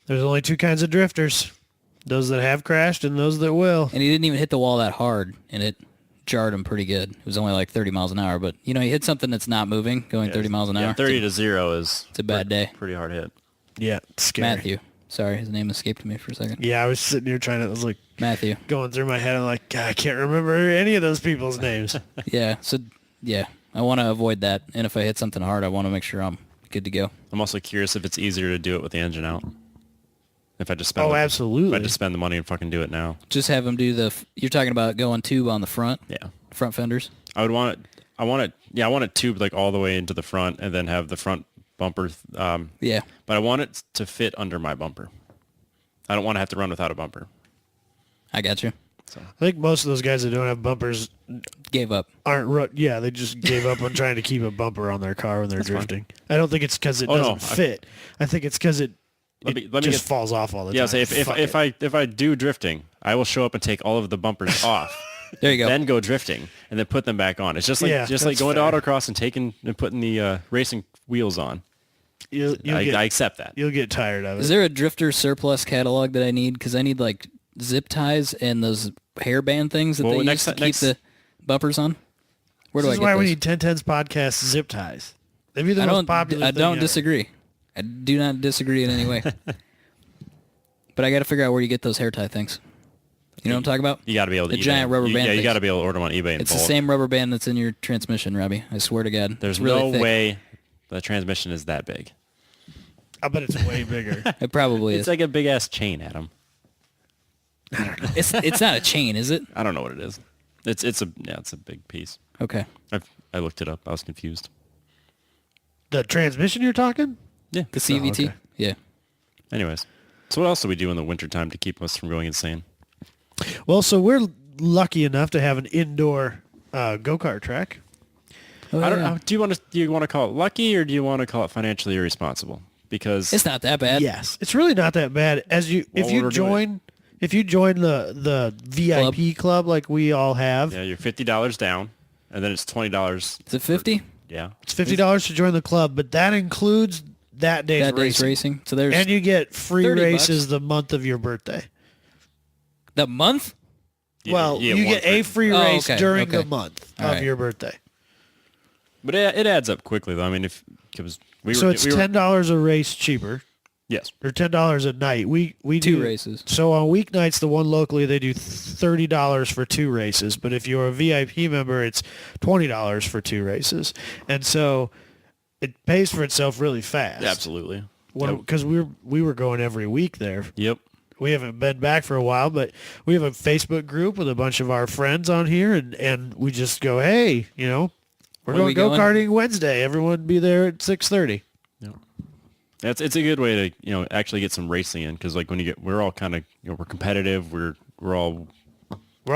There's only 2 kinds of drifters. Those that have crashed and those that will. And he didn't even hit the wall that hard, and it jarred him pretty good. It was only like 30 miles an hour, but he hit something that's not moving, going 30 miles an hour. 30 to 0 is it's a bad day. Pretty hard hit. Yeah, it's scary. Matthew. Sorry, his name escaped me for a second. Yeah, I was sitting here I was like Matthew. going through my head. I'm like, God, I can't remember any of those people's names. Yeah, so, yeah, I want to avoid that. And if I hit something hard, I want to make sure I'm good to go. I'm also curious if it's easier to do it with the engine out. If I just spend absolutely. If I just spend the money and fucking do it now. Just have him do you're talking about going tube on the front? Yeah. Front fenders? I want it tubed like all the way into the front and then have the front bumper. Yeah. But I want it to fit under my bumper. I don't want to have to run without a bumper. I got you. I think most of those guys that don't have bumpers Gave up. yeah, they just gave up on trying to keep a bumper on their car when they're drifting. I don't think it's because it doesn't fit. I think it's because it just falls off all the time. Yeah, say if I do drifting, I will show up and take all of the bumpers off. There you go. Then go drifting and then put them back on. It's just like going to autocross and taking and putting the racing wheels on. I accept that. You'll get tired of it. Is there a drifter surplus catalog that I need? Because I need like zip ties and those hairband things that they use to keep the bumpers on. Where do I get those? This is why we need 1010's podcast zip ties. They'd be the most popular I thing don't ever. disagree. I do not disagree in any way. But I got to figure out where you get those hair tie things. You know what I'm talking about? You got to be able to the giant rubber band. Yeah, you got to be able to order them on eBay. It's the same rubber band that's in your transmission, Robbie. I swear to God. There's really no way the transmission is that big. I bet it's way bigger. It probably is. It's like a big ass chain, Adam. I don't know. It's not a chain, is it? I don't know what it is. It's a big piece. Okay. I looked it up. I was confused. The transmission you're talking? Yeah. The CVT? okay. Yeah. Anyways, so what else do we do in the wintertime to keep us from going insane? Well, so we're lucky enough to have an indoor go-kart track. Oh, I don't know. Do you want to call it lucky or do you want to call it financially irresponsible? Because it's not that bad. Yes, it's really not that bad. If you join the VIP club like we all have, yeah, you're $50 down, and then it's $20. Is it 50? Yeah, it's $50 to join the club, but that includes that day's racing. So there's and you get free $30 races the month of your birthday. The month? Well, you get a free race during the month of your birthday. But it adds up quickly, though. I mean, it's $10 a race cheaper. Yes, or $10 a night. We two do races. So on weeknights, the one locally they do $30 for 2 races. But if you're a VIP member, it's $20 for 2 races, and so it pays for itself really fast. Absolutely, because we were going every week there. Yep. We haven't been back for a while, but we have a Facebook group with a bunch of our friends on here, and we just go, hey, we're going go-karting Wednesday. Everyone be there at 6:30. Yeah. It's a good way to, actually get some racing in. Cause like we're all kind of, we're competitive. We're all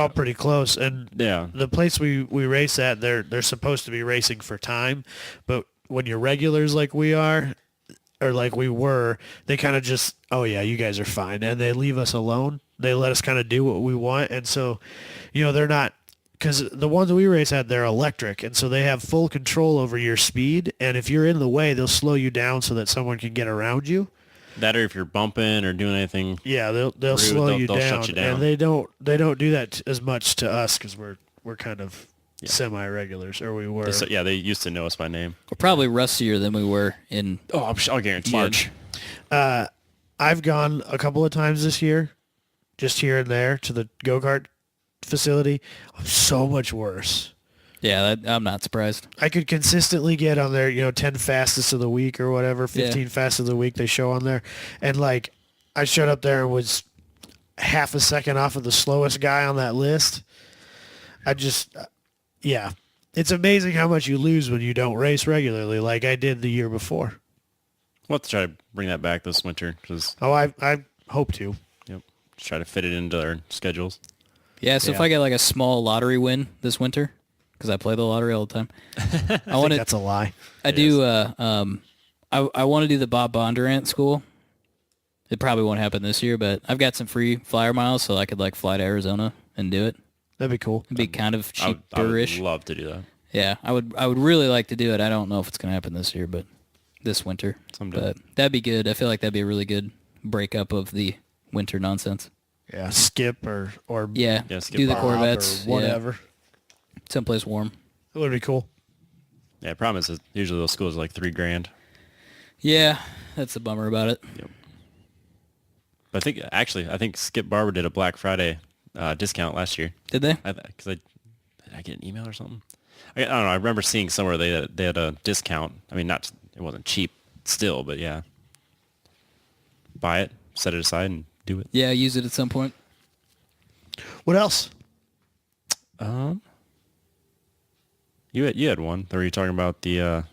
pretty close. And yeah, the place we race at, they're supposed to be racing for time, but when you're regulars like we are, or like we were, they kind of just, oh yeah, you guys are fine. And they leave us alone. They let us kind of do what we want. And so, they're not, because the ones we race at, they're electric. And so they have full control over your speed. And if you're in the way, they'll slow you down so that someone can get around you. That or if you're bumping or doing anything. Yeah, they'll slow you down. Shut you down. And they don't do that as much to us because we're kind of semi-regulars, or we were. They used to know us by name. We're probably rustier than we were in I'll guarantee March. I've gone a couple of times this year, just here and there, to the go-kart facility. I'm so much worse. Yeah, I'm not surprised. I could consistently get on there, 10 fastest of the week or whatever, 15 fastest of the week they show on there. And like, I showed up there and was half a second off of the slowest guy on that list. Yeah. It's amazing how much you lose when you don't race regularly like I did the year before. We'll have to try to bring that back this winter. I hope to. Yep. Just try to fit it into our schedules. Yeah, so if I get like a small lottery win this winter, because I play the lottery all the time, I think that's a lie. I want to do the Bondurant School. It probably won't happen this year, but I've got some free flyer miles, so I could like fly to Arizona and do it. That'd be cool. It'd be kind of cheaperish. I would love to do that. Yeah, I would really like to do it. I don't know if it's going to happen this year, but this winter. Someday. But that'd be good. I feel like that'd be a really good breakup of the winter nonsense. Yeah, skip or skip do the Bob Corvettes. or whatever. Yeah. Someplace warm. It would be cool. Yeah, the problem is usually those schools are like $3,000. Yeah, that's the bummer about it. Yep. But I think Skip Barber did a Black Friday discount last year. Did they? Did I get an email or something? I don't know. I remember seeing somewhere they had a discount. I mean, it wasn't cheap still, but yeah. Buy it, set it aside, and do it. Yeah, use it at some point. What else? You had one. Or were you talking about the?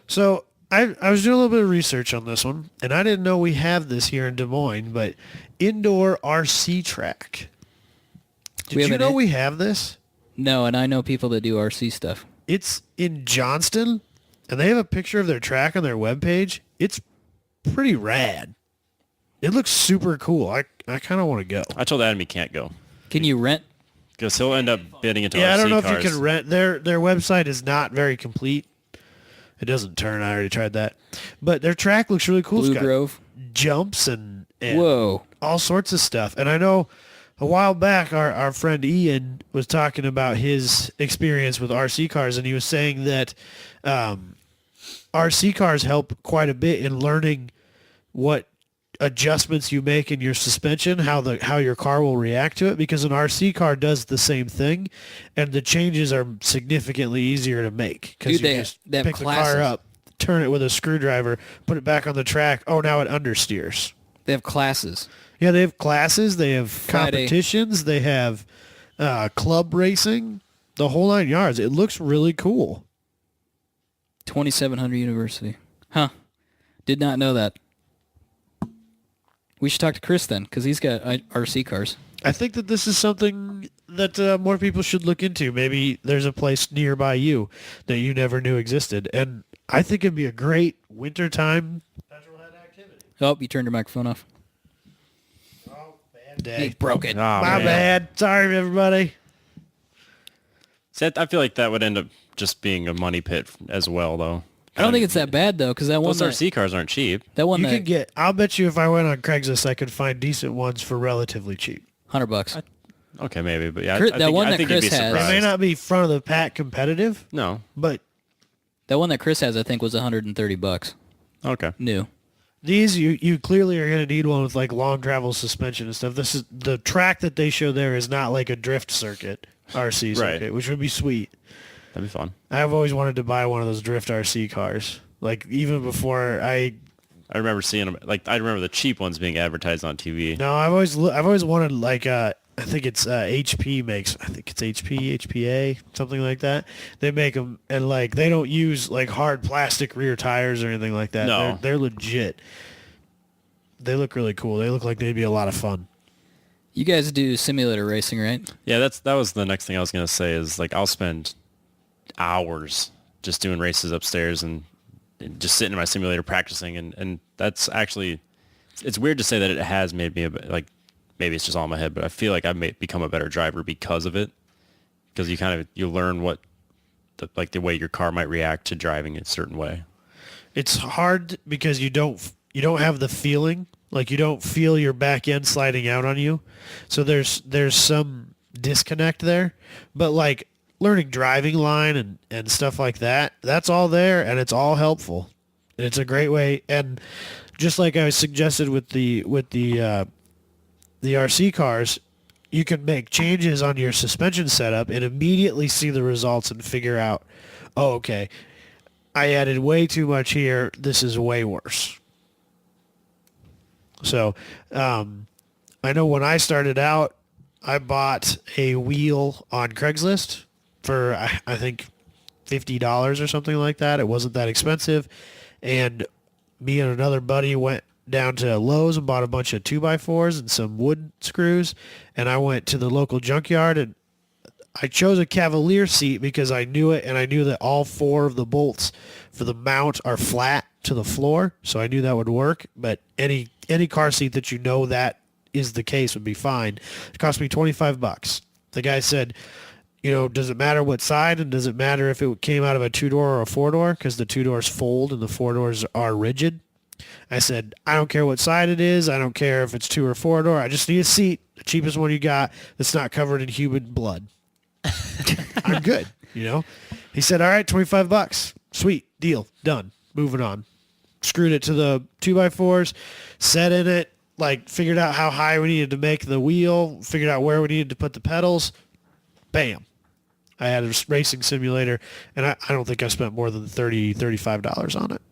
So I was doing a little bit of research on this one, and I didn't know we have this here in Des Moines, but indoor RC track. Did you know we have this? No, and I know people that do RC stuff. It's in Johnston, and they have a picture of their track on their webpage. It's pretty rad. It looks super cool. I kind of want to go. I told Adam he can't go Can you rent? because he'll end up bidding into RC I don't know cars. if you can rent. Their website is not very complete. It doesn't turn. I already tried that. But their track looks really cool. Blue It's got Grove? jumps and Whoa. all sorts of stuff. And I know a while back our friend Ian was talking about his experience with RC cars, and he was saying that RC cars help quite a bit in learning what adjustments you make in your suspension, how your car will react to it, because an RC car does the same thing, and the changes are significantly easier to make because you just pick the car up, turn it with a screwdriver, put it back on the track. Oh, now it understeers. They have classes. Yeah, they have classes. They have competitions. They have club racing, the whole 9 yards. It looks really cool. 2700 University. Huh. Did not know that. We should talk to Chris then, because he's got RC cars. I think that this is something that more people should look into. Maybe there's a place nearby you that you never knew existed. And I think it'd be a great wintertime petrolhead activity. Oh, you turned your microphone off. Oh, bad day. He broke it. Oh, My man. bad. Sorry, everybody. See, I feel like that would end up just being a money pit as well, though. I don't think it's that bad, though, because that one... Those RC cars aren't cheap. That one You that... could get, I'll bet you if I went on Craigslist, I could find decent ones for relatively cheap. $100. Okay, maybe, but yeah, That one that I think you'd Chris be has- surprised. They may not be front of the pack competitive, No. but That one that Chris has, I think, was $130. Okay. New. these, you clearly are going to need one with like long travel suspension and stuff. This is the track that they show there is not like a drift circuit, RC Right. circuit, which would be sweet. That'd be fun. I've always wanted to buy one of those drift RC cars. Like even before I remember seeing them. Like I remember the cheap ones being advertised on TV. no, I've always wanted like I think it's HP makes. I think it's HPA, something like that. They make them and like they don't use like hard plastic rear tires or anything like that. No. They're legit. They look really cool. They look like they'd be a lot of fun. You guys do simulator racing, right? Yeah, that was the next thing I was gonna say. Is like I'll spend hours just doing races upstairs and just sitting in my simulator practicing, and that's actually, it's weird to say that it has made me like, maybe it's just all in my head, but I feel like I've become a better driver because of it, because you learn what the way your car might react to driving a certain way. It's hard because you don't have the feeling, like you don't feel your back end sliding out on you, so there's some disconnect there, but like learning driving line and stuff like that, that's all there, and it's all helpful. And it's a great way. And just like I suggested with the RC cars, you can make changes on your suspension setup and immediately see the results and figure out, oh, okay, I added way too much here. This is way worse. So I know when I started out, I bought a wheel on Craigslist for, I think, $50 or something like that. It wasn't that expensive. And me and another buddy went down to Lowe's and bought a bunch of 2x4s and some wood screws. And I went to the local junkyard, and I chose a Cavalier seat because I knew it, and I knew that all 4 of the bolts for the mount are flat to the floor, so I knew that would work. But any car seat that you know that is the case would be fine. It cost me $25. The guy said, does it matter what side, and does it matter if it came out of a 2-door or a 4-door? Because the 2 doors fold and the 4 doors are rigid. I said, I don't care what side it is. I don't care if it's 2 or 4-door. I just need a seat, the cheapest one you got, that's not covered in human blood. I'm good, He said, all right, $25. Sweet, deal, done, moving on. Screwed it to the 2x4s, set in it, figured out how high we needed to make the wheel, figured out where we needed to put the pedals. Bam. I had a racing simulator, and I don't think I spent more than $30, $35 on it.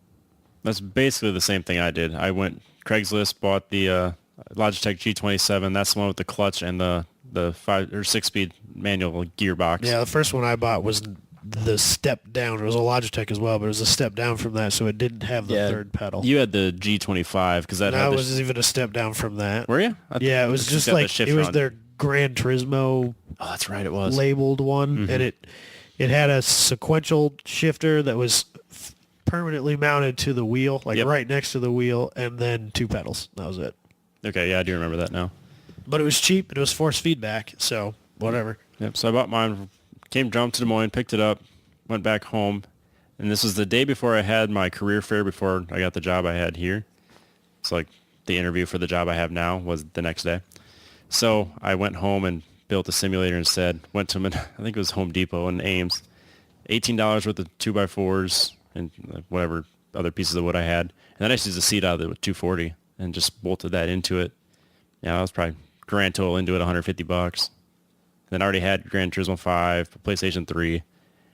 That's basically the same thing I did. I went Craigslist, bought the Logitech G27. That's the one with the clutch and the 5 or 6-speed manual gearbox. Yeah, the first one I bought was the step down. It was a Logitech as well, but it was a step down from that, so it didn't have the third pedal. You had the G25 because that was even a step down from that. Were you? Yeah, it was just it was their Gran Turismo. Oh, that's right, it was labeled one, and it had a sequential shifter that was permanently mounted to the wheel, right next to the wheel, and then 2 pedals. That was it. Okay, yeah, I do remember that now. But it was cheap, and it was force feedback, so whatever. Yep, so I bought mine, jumped to Des Moines, picked it up, went back home, and this was the day before I had my career fair before I got the job I had here. It's the interview for the job I have now was the next day. So I went home and built a simulator instead. Went to, I think it was Home Depot in Ames. $18 worth of 2x4s and whatever other pieces of wood I had. And then I just used a seat out of it with $240 and just bolted that into it. Yeah, I was probably grand total into it $150. Then I already had Gran Turismo 5, PlayStation 3.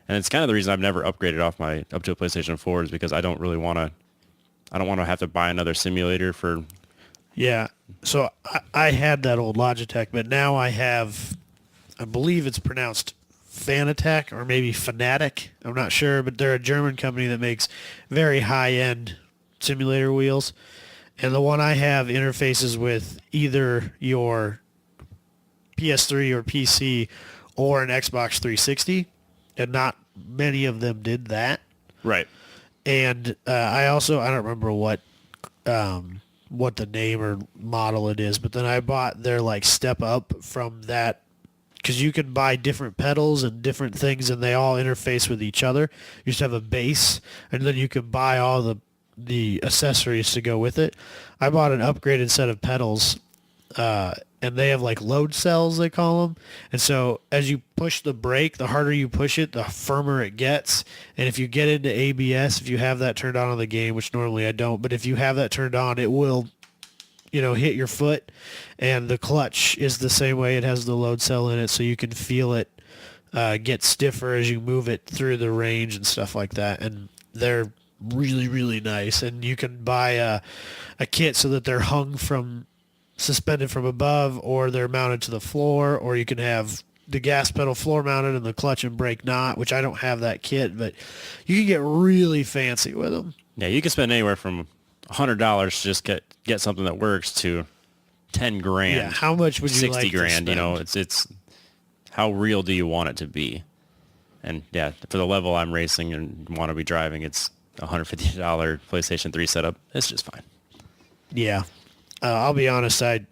And it's kind of the reason I've never upgraded up to a PlayStation 4 is because I don't want to have to buy another simulator for... Yeah, so I had that old Logitech, but now I have, I believe it's pronounced Fanatec or maybe Fanatic. I'm not sure, but they're a German company that makes very high-end simulator wheels. And the one I have interfaces with either your PS3 or PC or an Xbox 360, and not many of them did that. Right. And I don't remember what the name or model it is, but then I bought their step up from that, because you can buy different pedals and different things and they all interface with each other. You just have a base, and then you can buy all the accessories to go with it. I bought an upgraded set of pedals, and they have load cells, they call them. And so as you push the brake, the harder you push it, the firmer it gets. And if you get into ABS, if you have that turned on the game, which normally I don't, but if you have that turned on, it will, hit your foot. And the clutch is the same way. It has the load cell in it, so you can feel it get stiffer as you move it through the range and stuff like that. And they're really, really nice. And you can buy a kit so that they're suspended from above, or they're mounted to the floor, or you can have the gas pedal floor mounted and the clutch and brake not, which I don't have that kit, but you can get really fancy with them. Yeah, you can spend anywhere from $100 to just get something that works to $10,000. Yeah, how much would you like to $60,000? spend? It's how real do you want it to be? And yeah, for the level I'm racing and want to be driving, it's $150 PlayStation 3 setup. It's just fine. Yeah. I'll be honest, I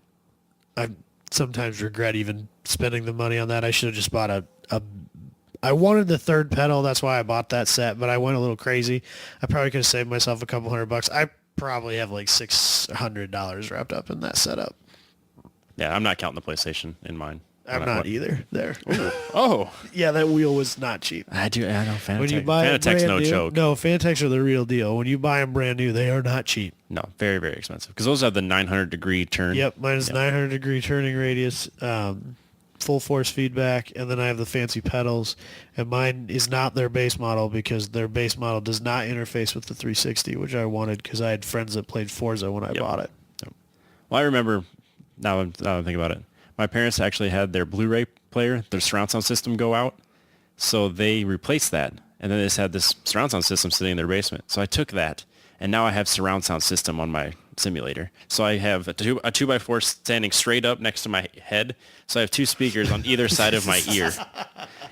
sometimes regret even spending the money on that. I should have just bought I wanted the third pedal, that's why I bought that set, but I went a little crazy. I probably could have saved myself a couple $100. I probably have $600 wrapped up in that setup. Yeah, I'm not counting the PlayStation in mine. I'm not either there. Oh. Yeah, that wheel was not cheap. I know Fanatec. When you buy Fanatec's no joke. No, Fanatec's are the real deal. When you buy them brand new, they are not cheap. No, very, very expensive. Because those have the 900-degree turn. Yep, mine is 900-degree turning radius. full force feedback, and then I have the fancy pedals, and mine is not their base model because their base model does not interface with the 360, which I wanted because I had friends that played Forza when I bought it. Yep. Well, I remember, now I'm thinking about it, my parents actually had their Blu-ray player, their surround sound system go out, so they replaced that, and then they just had this surround sound system sitting in their basement. So I took that, and now I have surround sound system on my simulator. So I have a 2x4 standing straight up next to my head. So I have two speakers on either side of my ear.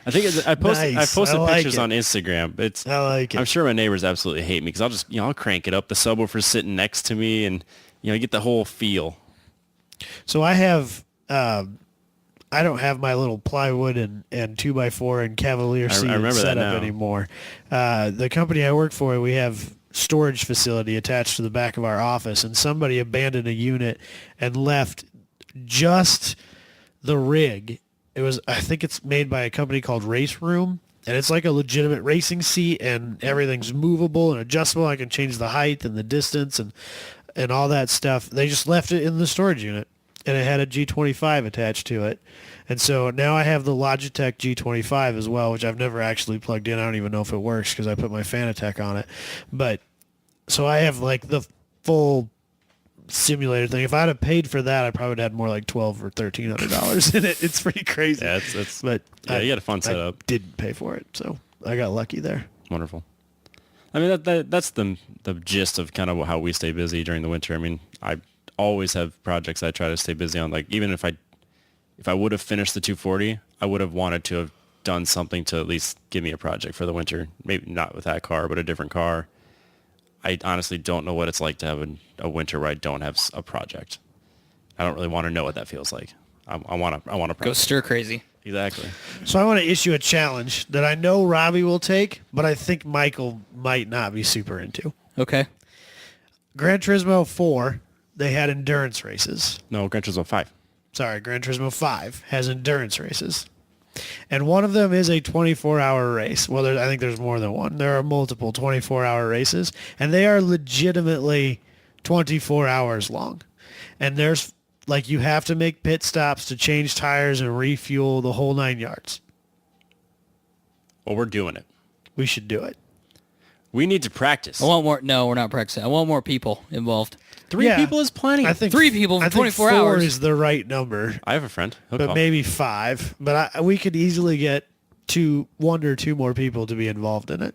I think I posted pictures on Instagram. I like it. I'm sure my neighbors absolutely hate me because I'll just I'll crank it up. The subwoofer's sitting next to me, and you get the whole feel. So I have. I don't have my little plywood and 2x4 and Cavalier seat setup anymore. The company I work for, we have storage facility attached to the back of our office, and somebody abandoned a unit and left just the rig. I think it's made by a company called Race Room, and it's like a legitimate racing seat, and everything's movable and adjustable. I can change the height and the distance and all that stuff. They just left it in the storage unit, and it had a G25 attached to it. And so now I have the Logitech G25 as well, which I've never actually plugged in. I don't even know if it works because I put my Fanatec on it. But so I have like the full simulator thing. If I'd have paid for that, I probably would have had more like $1,200 or $1,300 in it. It's pretty crazy. Yeah, you got a fun setup. I didn't pay for it, so I got lucky there. Wonderful. I mean, that's the gist of kind of how we stay busy during the winter. I mean, I always have projects I try to stay busy on. Like even if I would have finished the 240, I would have wanted to have done something to at least give me a project for the winter. Maybe not with that car, but a different car. I honestly don't know what it's like to have a winter where I don't have a project. I don't really want to know what that feels like. I want a project. Go stir crazy. Exactly. So I want to issue a challenge that I know Robbie will take, but I think Michael might not be super into. Okay. Gran Turismo 4, they had endurance races. No, Gran Turismo 5. Sorry, Gran Turismo 5 has endurance races. And one of them is a 24-hour race. Well, I think there's more than one. There are multiple 24-hour races, and they are legitimately 24 hours long. And there's, like, you have to make pit stops to change tires and refuel the whole 9 yards. Well, we're doing it. We should do it. We need to practice. I want more. No, we're not practicing. I want more people involved. 3 people is plenty. I think 3 people for 24 4 hours is the right number. I have a friend. But maybe 5. But we could easily get 1 or 2 more people to be involved in it.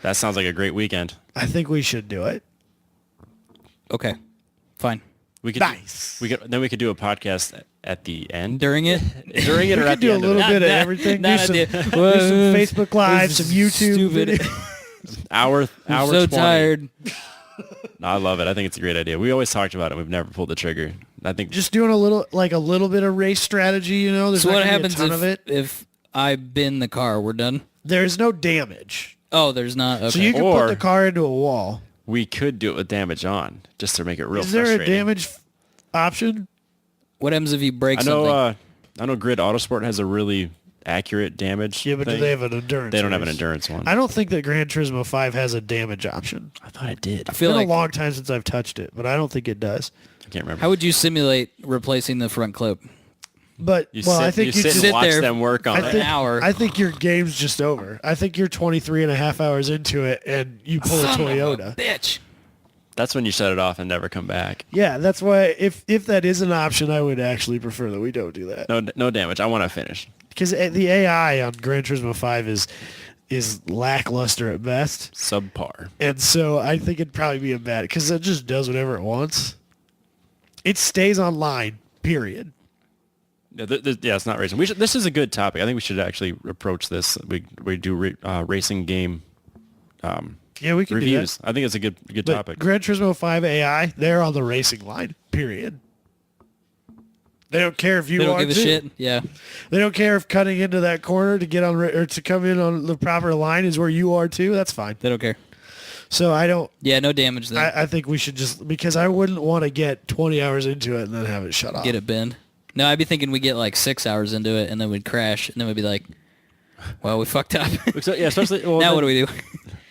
That sounds like a great weekend. I think we should do it. Okay. Fine. We could nice. Then we could do a podcast at the end. During it? During it or at the end? Do a little bit of everything. Do some Facebook Live, some YouTube. Stupid. hour I'm so 20. tired. No, I love it. I think it's a great idea. We always talked about it. We've never pulled the trigger. I think just doing a little bit of race strategy. There's so not what gonna happens be a ton of it. if I bin the car? We're done. There's no damage. Oh, there's not. Okay. So you can put the car into a wall. We could do it with damage on, just to make it real. Is there frustrating. a damage option? What happens if you break something? I know Grid Autosport has a really accurate damage. Yeah, but thing. do they have an endurance? They don't have race? an endurance one. I don't think that Gran Turismo 5 has a damage option. I thought it did. I feel it's been like a long time since I've touched it, but I don't think it does. I can't remember. How would you simulate replacing the front clip? But I think you sit and watch them work on an hour. I think your game's just over. I think you're 23 and a half hours into it, and you pull a Toyota. Bitch. That's when you shut it off and never come back. Yeah, that's why if that is an option, I would actually prefer that we don't do that. No damage. I want to finish. Because the AI on Gran Turismo 5 is lackluster at best. Subpar. And so I think it'd probably be a bad, because it just does whatever it wants. It stays online, period. Yeah, it's not racing. This is a good topic. I think we should actually approach this. We do racing game Yeah, we can reviews. do that. I think it's a good But topic. Gran Turismo 5 AI, they're on the racing line, period. They don't care if you They don't are give a too. shit. Yeah. They don't care if cutting into that corner to get on or to come in on the proper line is where you are too. That's fine. They don't care. So I don't. Yeah, no damage there. I think we should just, because I wouldn't want to get 20 hours into it and then have it shut off. Get it bend. No, I'd be thinking we get like 6 hours into it and then we'd crash and then we'd be like, well, we fucked up. Yeah, especially now what do we do?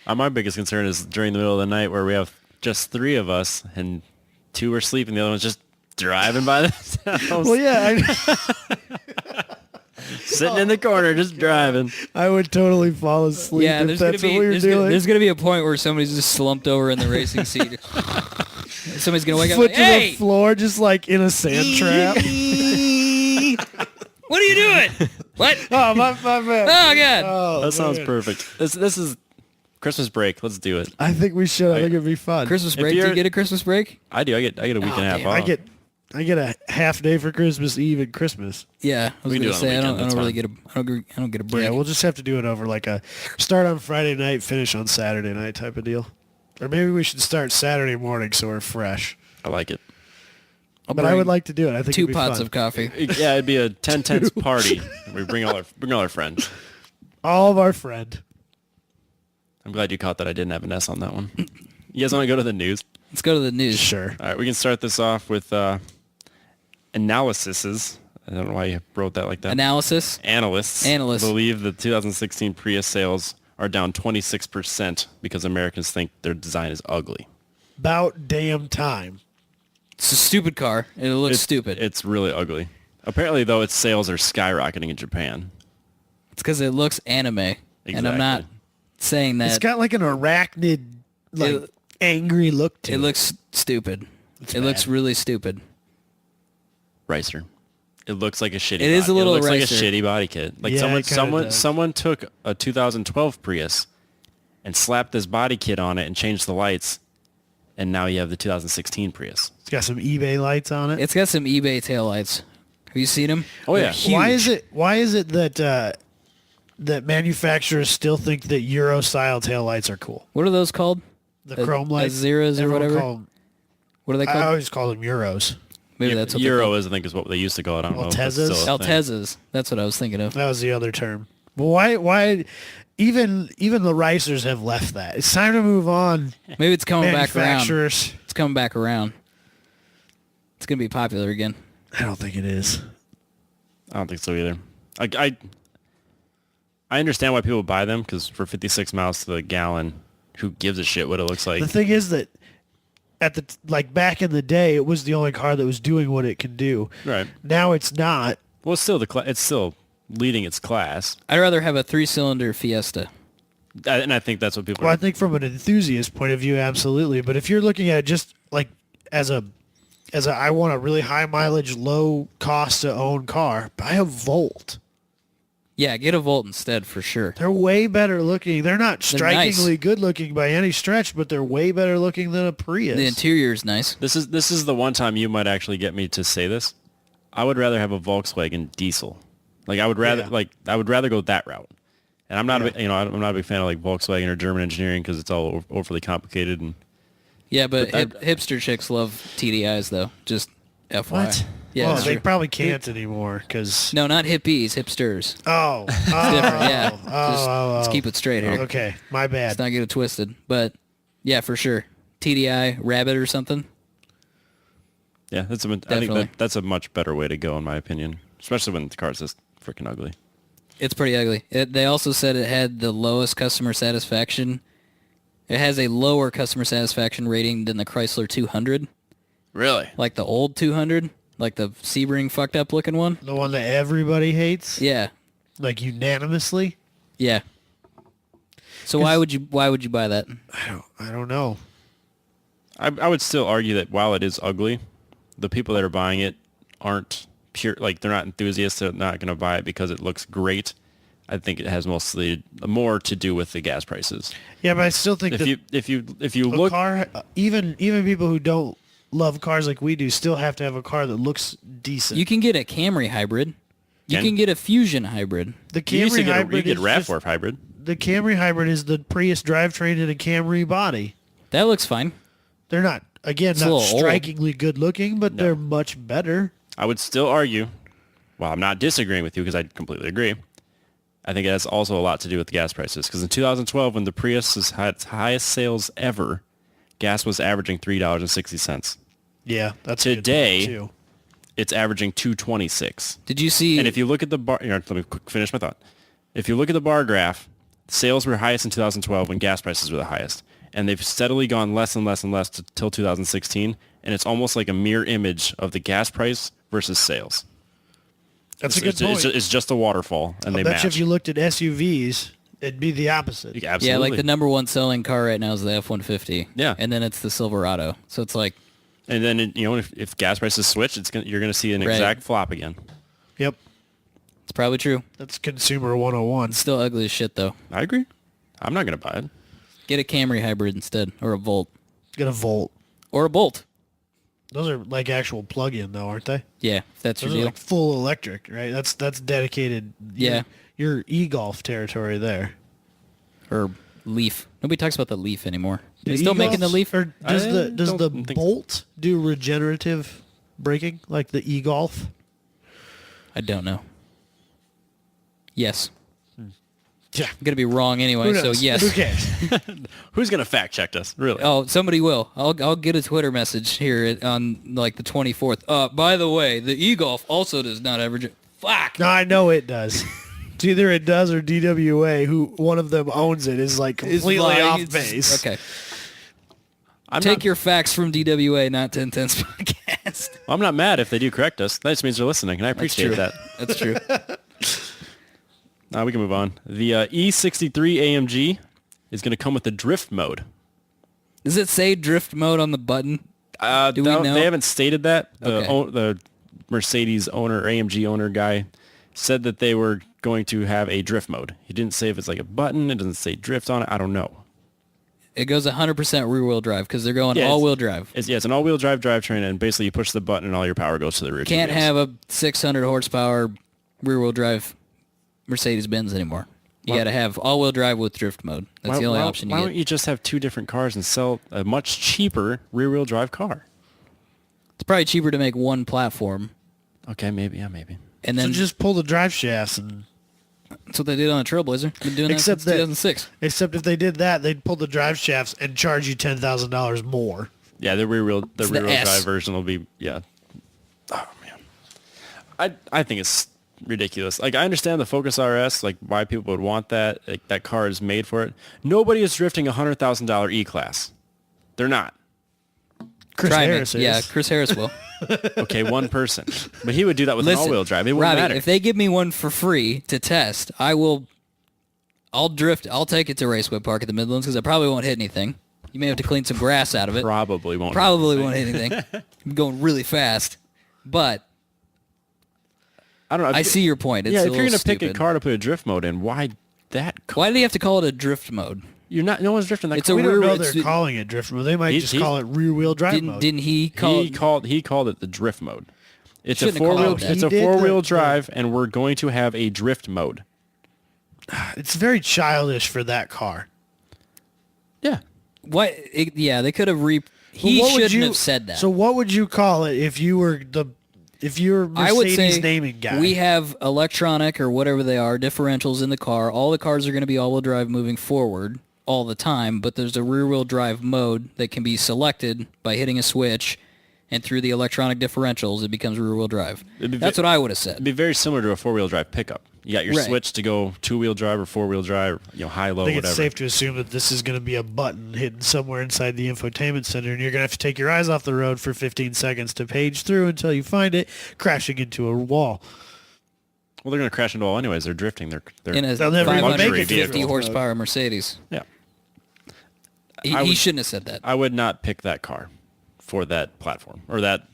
My biggest concern is during the middle of the night where we have just 3 of us and 2 are sleeping, the other one's just driving by themselves. Well, yeah. Sitting in the corner, just driving. I would totally fall asleep Yeah, if that's what we were doing. There's gonna be a point where somebody's just slumped over in the racing seat. Somebody's gonna wake up. Foot Like, to hey, the floor, just like in a sand trap. what are you doing? What? Oh, my bad. Oh god. Oh, That sounds man. perfect. This is Christmas break. Let's do it. I think we should. I think it'd be fun. Christmas break? Do you get a Christmas break? I do. I get a week and a half off. I get a half day for Christmas Eve and Christmas. Yeah, I was We can do gonna it on the say I weekend, don't that's really fine. I don't get a break. Yeah, we'll just have to do it over like a start on Friday night, finish on Saturday night type of deal. Or maybe we should start Saturday morning so we're fresh. I like it. But I would like to do it. I think 2 it'd be pots fun. of coffee. Yeah, it'd be a 10 tenths party. We bring all our friends. All of our friend. I'm glad you caught that. I didn't have an S on that one. You guys want to go to the news? Let's go to the news. Sure. All right, we can start this off with analyses. I don't know why you wrote that like that. Analysis. Analysts believe the 2016 Prius sales are down 26% because Americans think their design is ugly. About damn time. It's a stupid car. It looks stupid. It's really ugly. Apparently, though, its sales are skyrocketing in Japan. It's because it looks anime, and I'm Exactly. not saying that. It's got like an arachnid, angry look to it. It looks stupid. It looks really stupid. Ricer. It looks like a shitty. It is a little It looks like a ricer. shitty body kit. Like Yeah, it kinda does. someone took a 2012 Prius and slapped this body kit on it and changed the lights, and now you have the 2016 Prius. It's got some eBay lights on it. It's got some eBay taillights. Have you seen them? Oh, yeah. Why is it that that manufacturers still think that Euro style taillights are cool? What are those called? The chrome lights, zeros or Everyone whatever? call 'em- What are they I called? always call them Euros. Maybe that's what Euro is, I think, is what they used to call it. I don't know. if it's Altezas? still a thing. Altezas. That's what I was thinking of. That was the other term. But why? Even the racers have left that. It's time to move on. Maybe it's coming back around. Manufacturers. It's coming back around. It's going to be popular again. I don't think it is. I don't think so either. I understand why people buy them, because for 56 miles to the gallon, who gives a shit what it looks like? The thing is that back in the day, it was the only car that was doing what it can do. Right. Now it's not. Well, it's still it's still leading its class, I'd rather have a 3-cylinder Fiesta. and I think that's what people. Well, I Are, think from an enthusiast point of view, absolutely. But if you're looking at it just like as a I want a really high mileage, low cost to own car, buy a Volt. Yeah, get a Volt instead for sure. They're way better looking. They're not They're nice. strikingly good looking by any stretch, but they're way better looking than a Prius. The interior is nice. this is the one time you might actually get me to say this. I would rather have a Volkswagen diesel. Like I would rather go that route. And I'm not I'm not a big fan of like Volkswagen or German engineering because it's all overly complicated and. Yeah, but But hipster chicks love TDIs though. Just FYI. What? Yeah, well, it's they true. probably can't anymore because. No, not hippies, hipsters. Oh, It's different. Yeah, oh, let's keep it straight here. Okay, my bad. Let's not get it twisted. But yeah, for sure. TDI, Rabbit or something. Yeah, I Definitely. think that's a much better way to go in my opinion, especially when the car's just freaking ugly. It's pretty ugly. They also said it had the lowest customer satisfaction. It has a lower customer satisfaction rating than the Chrysler 200, Really? like the old 200, like the Sebring fucked up looking one. The one that everybody hates, Yeah, like unanimously. yeah. So why would you buy that? I don't know. I would still argue that while it is ugly, the people that are buying it aren't pure, like they're not enthusiasts. They're not going to buy it because it looks great. I think it has mostly more to do with the gas prices. Yeah, but I still think If you a look, car, even people who don't love cars like we do, still have to have a car that looks decent. You can get a Camry hybrid. You Can- can get a Fusion hybrid. The you used to Camry get hybrid you is get RAV4 hybrid. the Camry hybrid is the Prius drivetrain and a Camry body. That looks fine. They're not a not little old. strikingly good looking, but No. they're much better. I would still argue, well, I'm not disagreeing with you because I completely agree. I think it has also a lot to do with the gas prices because in 2012, when the Prius had its highest sales ever, gas was averaging $3.60. Yeah, that's a good point, Today, too. it's averaging $2.26. Did you see? And if you look at the bar, let me finish my thought. If you look at the bar graph, sales were highest in 2012 when gas prices were the highest. And they've steadily gone less and less and less till 2016. And it's almost like a mirror image of the gas price versus sales. That's a good point. It's just a waterfall, and they match. If you looked at SUVs, it'd be the opposite. Yeah, absolutely. Yeah, like the number one selling car right now is the F-150. Yeah. And then it's the Silverado. So it's like... And then, if gas prices switch, you're going to see an exact flop again. Yep. It's probably true. That's consumer 101. It's still ugly as shit, though. I agree. I'm not going to buy it. Get a Camry hybrid instead, or a Volt. Get a Volt. Or a Bolt. Those are like actual plug-in, though, aren't they? Yeah, if that's Those your are deal. like full electric, right? That's dedicated. Yeah. Your e-golf territory there. Or Leaf. Nobody talks about the Leaf anymore. Are they still making the Leaf? Or does the think so. Bolt do regenerative braking like the e-golf? I don't know. Yes. Yeah. I'm going to be wrong anyway, Who so knows? yes. Who cares? Who's going to fact check us? Really? Oh, somebody will. I'll get a Twitter message here on like the 24th. By the way, the e-golf also does not average... Fuck! No, I know it does. It's either it does or DWA, who one of them owns it, is like completely off base. Okay. Take your facts from DWA, not 1010's podcast. Well, I'm not mad if they do correct us. That just means they're listening, and I appreciate that. That's true. Now we can move on. The E63 AMG is going to come with the drift mode. Does it say drift mode on the button? Do we know? They haven't stated that. Okay. The Mercedes owner, AMG owner guy, said that they were going to have a drift mode. He didn't say if it's like a button. It doesn't say drift on it. I don't know. It goes 100% rear-wheel drive because they're going all-wheel drive. It's an all-wheel drive drivetrain, and basically you push the button and all your power goes to the rear. Can't have a 600 horsepower rear-wheel drive Mercedes-Benz anymore. You got to have all-wheel drive with drift mode. That's the only option you Why get. don't you just have two different cars and sell a much cheaper rear-wheel drive car? It's probably cheaper to make one platform. Okay, maybe. Yeah, maybe. And then So just pull the drive shafts and... That's what they did on a Trailblazer. Been doing that since 2006. Except if they did that, they'd pull the drive shafts and charge you $10,000 more. Yeah, the rear-wheel the drive S. version will be, yeah. Oh, man. I think it's ridiculous. Like, I understand the Focus RS, like, why people would want that. Like, that car is made for it. Nobody is drifting a $100,000 E-Class. They're not. Chris Try me. Harris is. Yeah, Chris Harris will. Okay, one person. But he would do that with Listen, an all-wheel drive. It wouldn't Robbie, matter. if they give me one for free to test, I'll drift. I'll take it to Raceway Park at the Midlands because I probably won't hit anything. You may have to clean some grass out of it. Probably won't. Probably won't hit anything. I'm going really fast. But I don't know. I see your point. It's yeah, a if you're little going to pick a stupid. car to put a drift mode in, why that car? Why do they have to call it a drift mode? You're not. No one's drifting that It's car. a We don't know It's- they're calling it drift mode. They might just call it rear-wheel drive mode. Didn't he call He called it the drift mode. It's a Shouldn't have called four-wheel. it that. It's a He did four-wheel the- drive, and we're going to have a drift mode. It's very childish for that car. Yeah. what? They could have He What would shouldn't you- have said that. So what would you call it if you were I would Mercedes say naming guy? we have electronic or whatever they are differentials in the car. All the cars are going to be all-wheel drive moving forward all the time, but there's a rear-wheel drive mode that can be selected by hitting a switch, and through the electronic differentials, it becomes rear-wheel drive. That's what I would have It'd said. be very similar to a four-wheel drive pickup. You got your Right. switch to go two-wheel drive or four-wheel drive, high, low, I think whatever. it's safe to assume that this is going to be a button hidden somewhere inside the infotainment center, and you're going to have to take your eyes off the road for 15 seconds to page through until you find it, crashing into a wall. Well, they're going to crash into all anyways. They're drifting. They're In a They'll never even make it 550 vehicle. horsepower Mercedes. yeah. He shouldn't have said that. I would not pick that car for that platform or that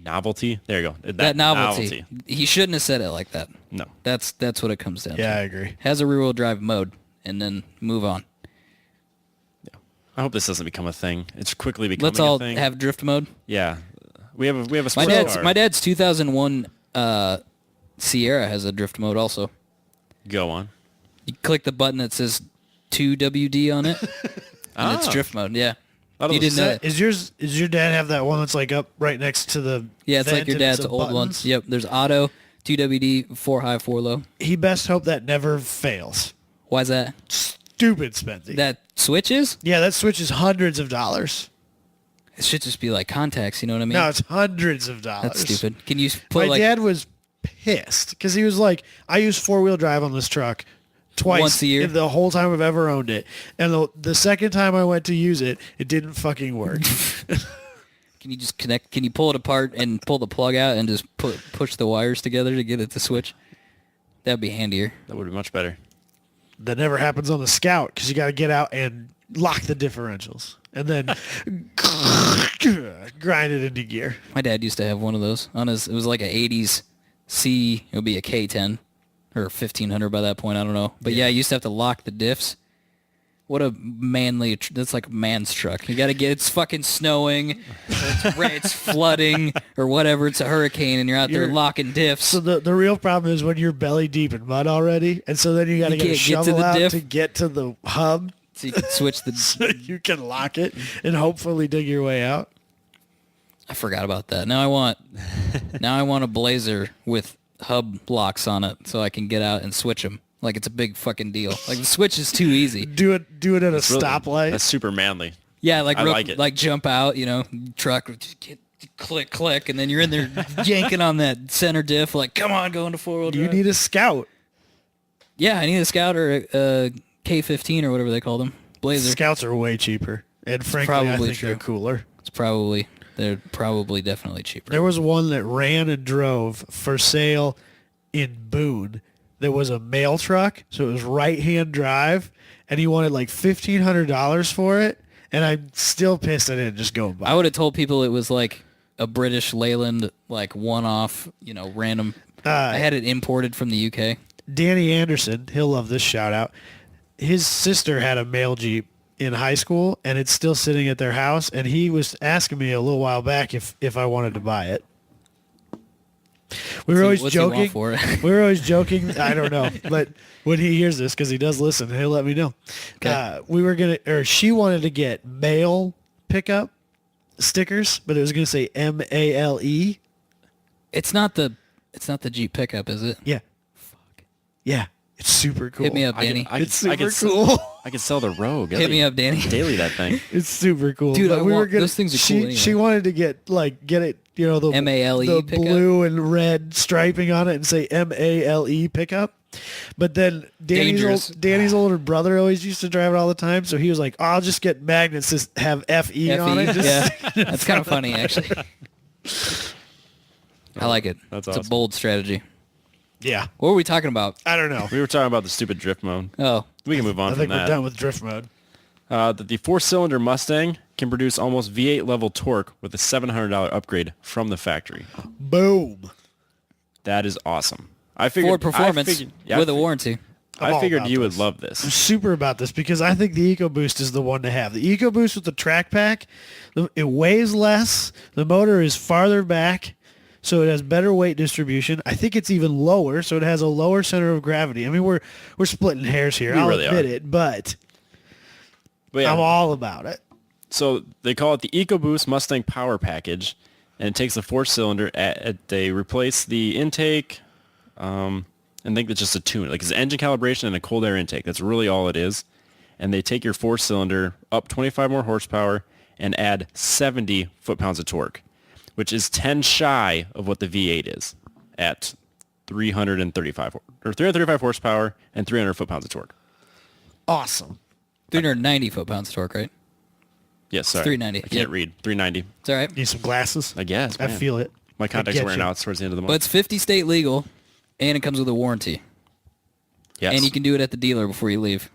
novelty. There you go. That novelty. He shouldn't have said it like that. No. That's what it comes down to. Yeah, I agree. Has a rear-wheel drive mode, and then move on. I hope this doesn't become a thing. It's quickly becoming Let's all a thing. have drift mode. Yeah. We have a My sports car. dad's 2001 Sierra has a drift mode also. Go on. You click the button that says 2WD on it, and it's drift mode. Yeah, you didn't know that. Is your dad have that one that's like up right next to the Yeah, it's like vent your and dad's some old buttons? ones. Yep, there's auto, 2WD, 4 high, 4 low. He best hope that never fails. Why's that? Stupid Spency. That switches? Yeah, that switch is hundreds of dollars. It should just be like contacts. You know what I mean? No, it's hundreds of dollars. That's stupid. Can you put My like dad was pissed because he was like, I use four-wheel drive on this truck twice Once a year? in the whole time I've ever owned it. And the second time I went to use it, it didn't fucking work. Can Can you just connect? Can you pull it apart and pull the plug out and just push the wires together to get it to switch? That'd be handier. That would be much better. That never happens on the Scout because you got to get out and lock the differentials and then grind it into gear. My dad used to have one of those on his. It was like a 80s C. It would be a K10 or 1500 by that point. I don't know. But yeah, you used to have to lock the diffs. What a manly, that's like a man's truck. You got to get, it's fucking snowing, or it's flooding, or whatever. It's a hurricane, and you're out there locking diffs. So the real problem is when you're belly deep in mud already, and so then you got to get a shovel out to get to the hub. So you can switch the... so you can lock it and hopefully dig your way out. I forgot about that. Now I want a Blazer with hub locks on it so I can get out and switch them. Like it's a big fucking deal. Like the switch is too easy. Do it at a stoplight. That's super manly. Yeah, like like it. Like jump out, truck, just get, click, and then you're in there yanking on that center diff. Like, come on, go into 4-wheel drive. You need a Scout. Yeah, I need a Scout or a K15 or whatever they call them. Blazer. Scouts are way cheaper, and frankly, I think they're cooler. They're probably definitely cheaper. There was one that ran and drove for sale in Boone. There was a mail truck, so it was right-hand drive, and he wanted like $1,500 for it, and I'm still pissed I didn't just go buy it. I would have told people it was like a British Leyland, like one-off, random. I had it imported from the UK. Danny Anderson, he'll love this shout-out. His sister had a mail Jeep in high school, and it's still sitting at their house, and he was asking me a little while back if I wanted to buy it. We were always joking. We were always joking. I don't know, but when he hears this, because he does listen, he'll let me know. Okay. She wanted to get mail pickup stickers, but it was going to say MALE. It's not the Jeep pickup, is it? Yeah. Fuck. Yeah. It's super cool. Hit me up, Danny. It's super cool. I could sell the Rogue. Hit me up, Danny. Daily that thing. It's super cool. Dude, those things are cool anyway. She wanted to get it, the MALE the pickup? blue and red striping on it and say MALE pickup. But then Danny's older brother always used to drive it all the time, so he was like, I'll just get magnets that have FE on it. Yeah, that's kind of funny, actually. I like it. That's awesome. It's a bold strategy. Yeah. What were we talking about? I don't know. We were talking about the stupid drift mode. Oh. We can move on from that. I think we're done with drift mode. The 4-cylinder Mustang can produce almost V8 level torque with a $700 upgrade from the factory. Boom. That is awesome. I figured Ford performance with a warranty. I figured you would love I'm this. super about this because I think the EcoBoost is the one to have. The EcoBoost with the track pack, it weighs less. The motor is farther back, so it has better weight distribution. I think it's even lower, so it has a lower center of gravity. I mean, we're splitting hairs here. I'll admit it, but yeah, I'm all about it. So they call it the EcoBoost Mustang Power Package, and it takes the 4-cylinder. They replace the intake, and I think it's just a tune. Like it's engine calibration and a cold air intake. That's really all it is. And they take your 4-cylinder up 25 more horsepower and add 70 foot-pounds of torque, which is 10 shy of what the V8 is at 335 horsepower and 300 foot-pounds of torque. Awesome. 390 foot-pounds of torque, right? Yes, sorry. 390. I can't read. 390. It's all right. Need some glasses? I guess. I feel it. My contacts are wearing out towards the end of the month. But it's 50 state legal, and it comes with a warranty. Yes. And you can do it at the dealer before you leave.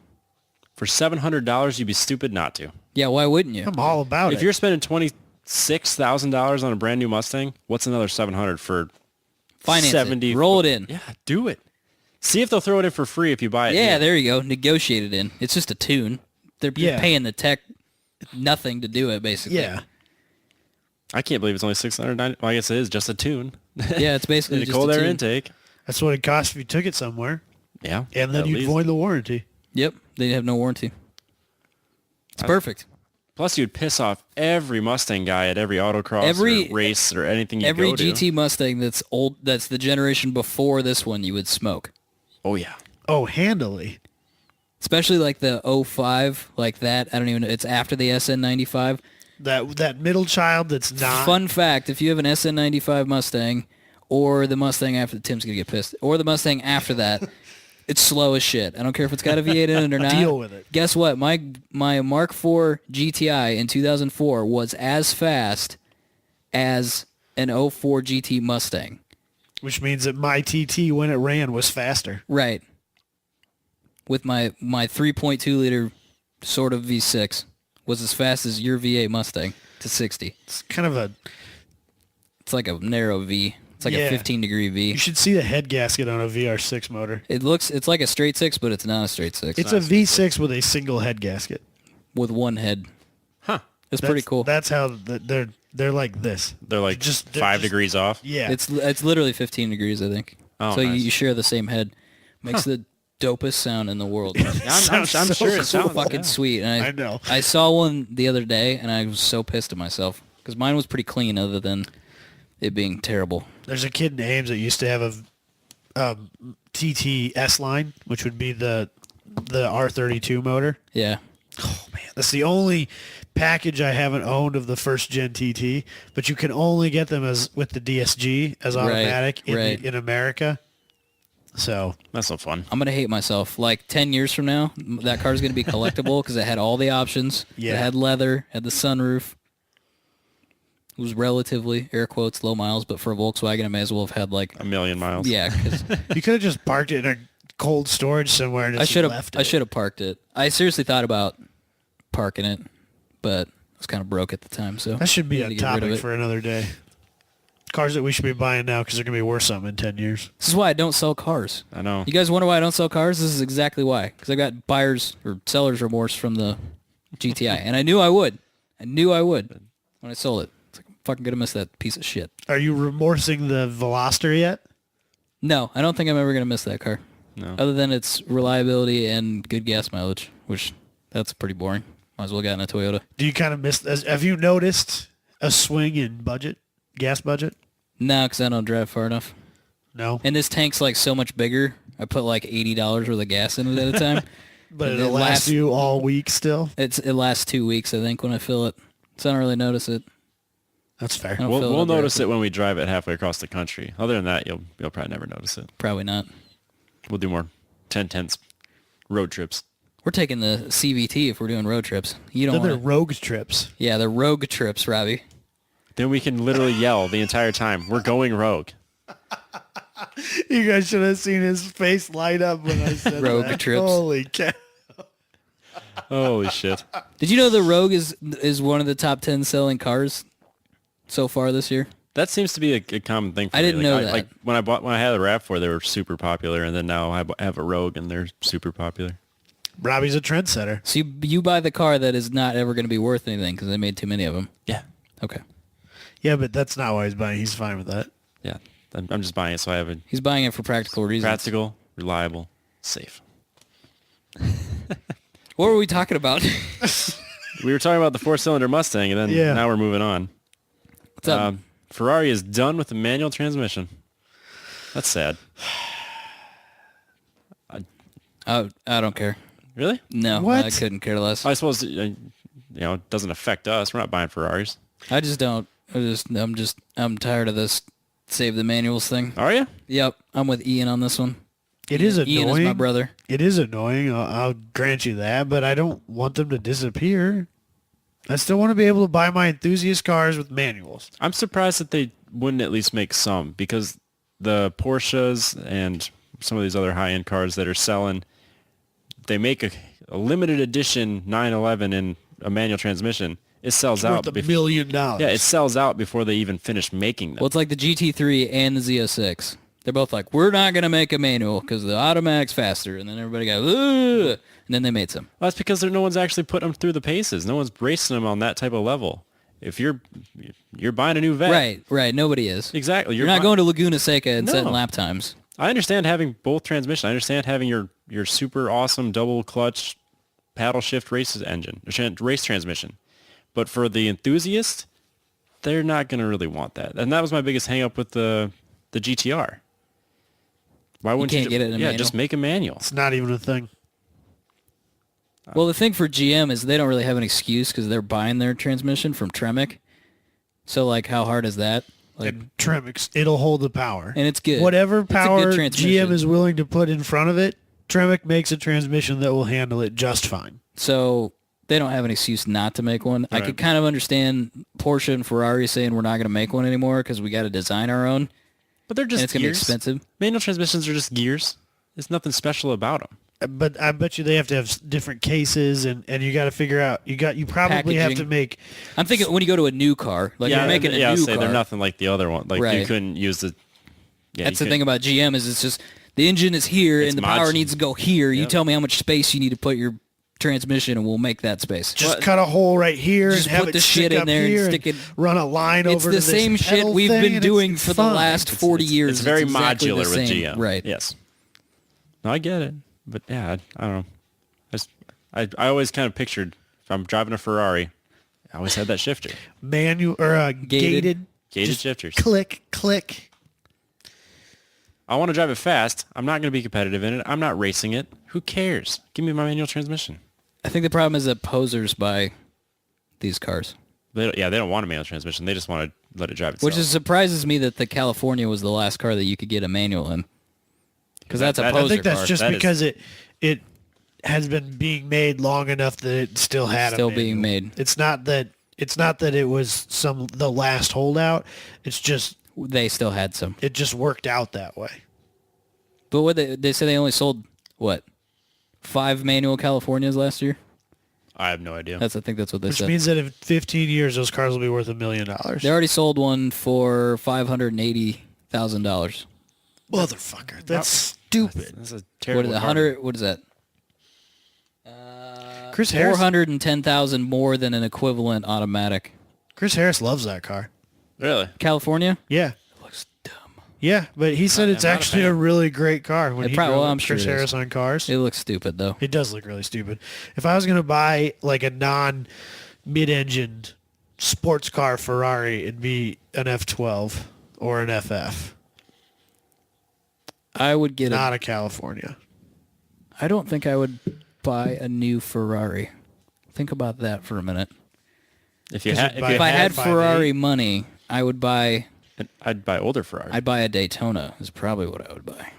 For $700, you'd be stupid not to. Yeah, why wouldn't you? I'm all about it. If you're spending $26,000 on a brand new Mustang, what's another $700 for Finance 70? It. Roll it in. Yeah, do it. See if they'll throw it in for free if you buy it. Yeah, there you go. Negotiate it in. It's just a tune. They're paying the tech nothing to do it, basically. Yeah. I can't believe it's only $690. Well, I guess it is just a tune. Yeah, it's basically just cold a air tune. intake. That's what it costs if you took it somewhere. Yeah. And then you'd void the warranty. Yep, they have no warranty. It's perfect. Plus, you'd piss off every Mustang guy at every autocross or race or anything you go to. Every GT Mustang that's old, that's the generation before this one, you would smoke. Oh, yeah. Oh, handily. Especially like the 05, like that. I don't even know. It's after the SN95. That middle child that's not. Fun fact, if you have an SN95 Mustang or the Mustang after, Tim's going to get pissed, or the Mustang after that, it's slow as shit. I don't care if it's got a V8 in it or not. Deal with it. Guess what? My Mark IV GTI in 2004 was as fast as an '04 GT Mustang. Which means that my TT, when it ran, was faster. Right. With my 3.2 liter sort of V6 was as fast as your V8 Mustang to 60. It's kind of a... It's like a narrow V. It's like a 15-degree V. You should see the head gasket on a VR6 motor. It's like a straight six, but it's not a straight six. It's a V6 with a single head gasket. With one head. Huh. It's pretty cool. That's how they're like this. They're like just 5 degrees off. Yeah. It's literally 15 degrees, I think. Oh, so nice. you share the same head. Makes the dopest sound in the world. I'm sure it sounds fucking sweet. And I know. I saw one the other day, and I was so pissed at myself because mine was pretty clean, other than it being terrible. There's a kid in Ames that used to have a TT S line, which would be the R32 motor. Yeah. Oh man, that's the only package I haven't owned of the first gen TT, but you can only get them as with the DSG as automatic in America. So that's no fun. I'm gonna hate myself. Like 10 years from now, that car's gonna be collectible because it had all the options. Yeah. It had leather, had the sunroof. It was relatively, air quotes, low miles, but for a Volkswagen, it may as well have had like a million miles. Yeah, because you could have just parked it in a cold storage somewhere and just left it. I should have parked it. I seriously thought about parking it, but I was kind of broke at the time. So that should be I had a to get rid of topic it. for another day. Cars that we should be buying now because they're going to be worth something in 10 years. This is why I don't sell cars. I know. You guys wonder why I don't sell cars? This is exactly why. Because I got buyer's or seller's remorse from the GTI. And I knew I would. I knew I would when I sold it. It's like, I'm fucking going to miss that piece of shit. Are you remorsing the Veloster yet? No, I don't think I'm ever going to miss that car. No. Other than its reliability and good gas mileage, which that's pretty boring. Might as well got in a Toyota. Do you kind of miss... Have you noticed a swing in budget? Gas budget? No, because I don't drive far enough. No. And this tank's like so much bigger. I put like $80 worth of gas in it at a time. But it'll last you all week still? It lasts 2 weeks, I think, when I fill it. So I don't really notice it. That's fair. We'll notice it when we drive it halfway across the country. Other than that, you'll probably never notice it. Probably not. We'll do more 10/10s road trips. We're taking the CVT if we're doing road trips. You don't They're want rogue trips. Yeah, they're rogue trips, Robbie. Then we can literally yell the entire time, we're going rogue. You guys should have seen his face light up when I said Rogue that. trips. Holy cow. Holy shit. Did you know the Rogue is one of the top 10 selling cars so far this year? That seems to be a common thing for me. I didn't know that. Like when I had a RAV4, they were super popular, and then now I have a Rogue, and they're super popular. Robbie's a trendsetter. So you buy the car that is not ever going to be worth anything because they made too many of them. Yeah. Okay. Yeah, but that's not why he's buying. He's fine with that. Yeah. I'm just buying it so I have a He's buying it for practical reasons. practical, reliable, safe. What were we talking about? We were talking about the 4-cylinder Mustang, and then now we're moving on. What's up? Ferrari is done with the manual transmission. That's sad. I don't care. Really? No, What? I couldn't care less. I suppose it doesn't affect us. We're not buying Ferraris. I just don't. I'm tired of this save the manuals thing. Are you? Yep, I'm with Ian on this one. It is annoying. Ian is my brother. It is annoying. I'll grant you that, but I don't want them to disappear. I still want to be able to buy my enthusiast cars with manuals. I'm surprised that they wouldn't at least make some, because the Porsches and some of these other high-end cars that are selling, they make a limited edition 911 in a manual transmission. It sells out. Worth $1 million. Yeah, it sells out before they even finish making them. Well, it's like the GT3 and the Z06. They're both like, we're not going to make a manual because the automatic's faster. And then everybody goes, ugh. And then they made some. Well, that's because no one's actually putting them through the paces. No one's racing them on that type of level. If you're buying a new vet. Right. Nobody is. Exactly. You're not going to Laguna Seca and No. setting lap times. I understand having both transmission. I understand having your super awesome double clutch paddle shift race transmission. But for the enthusiast, they're not going to really want that. And that was my biggest hang up with the GTR. Why wouldn't can't get it in a manual? just make a manual. It's not even a thing. Well, the thing for GM is they don't really have an excuse because they're buying their transmission from Tremec. So, like, how hard is that? Like, And Tremec, it'll hold the power. and it's good. Whatever It's a power good transmission. GM is willing to put in front of it, Tremec makes a transmission that will handle it just fine. So they don't have an excuse not to make one. Right. I could kind of understand Porsche and Ferrari saying we're not going to make one anymore because we got to design our own. But they're just and it's going to be gears. expensive. Manual transmissions are just gears. There's nothing special about them. But I bet you they have to have different cases, and you got to figure out. You probably have to Packaging. make. I'm thinking when you go to a new car, like you're making a I'll new say car. they're nothing like the other one. Like Right. you couldn't use the. Yeah, That's the thing about GM is it's just the engine is here It's and the power modular. needs to go here. You Yep. tell me how much space you need to put your transmission, and we'll make that space. Just cut a hole right here Just and have put it the stick shit in up there and here stick it- run a line It's over the to this same shit pedal we've thing, been and doing it's for the fine. last 40 years. It's very exactly modular the with same. GM. Right. Yes. No, I get it, but yeah, I don't know. I always kind of pictured if I'm driving a Ferrari, I always had that shifter, Manual or gated just shifters. Click. I want to drive it fast. I'm not going to be competitive in it. I'm not racing it. Who cares? Give me my manual transmission. I think the problem is that posers buy these cars, They don't want a manual transmission. They just want to let it drive itself. which surprises me that the California was the last car that you could get a manual in, because that's a I poser I think that's car. just That is- because it has been being made long enough that it still had still a manual. being made. It's not that it was the last holdout. It's just They still had some, it just worked out that way. but what they say they only sold what 5 manual Californias last year. I have no idea. I think that's what they Which said. means that in 15 years those cars will be worth $1 million. They already sold one for $580,000. Motherfucker, that's stupid. That's a What terrible is car. 100? What is that? Chris Harris 410,000 more than an equivalent automatic. Chris Harris loves that car. Really? California? Yeah. It looks dumb. Yeah, but he said it's I'm not a actually fan. a really great car when It he probably- drove well, it. I'm sure Chris it is. Harris on cars. It looks stupid though. It does look really stupid. If I was going to buy like a non-mid-engined sports car Ferrari, it'd be an F12 or an FF, I would get not a California. I don't think I would buy a new Ferrari. Think about that for a minute. If you 'Cause had, you'd buy If I had 5.8. Ferrari money, I would buy. I'd buy older Ferrari. I'd buy a Daytona. Is probably what I would buy.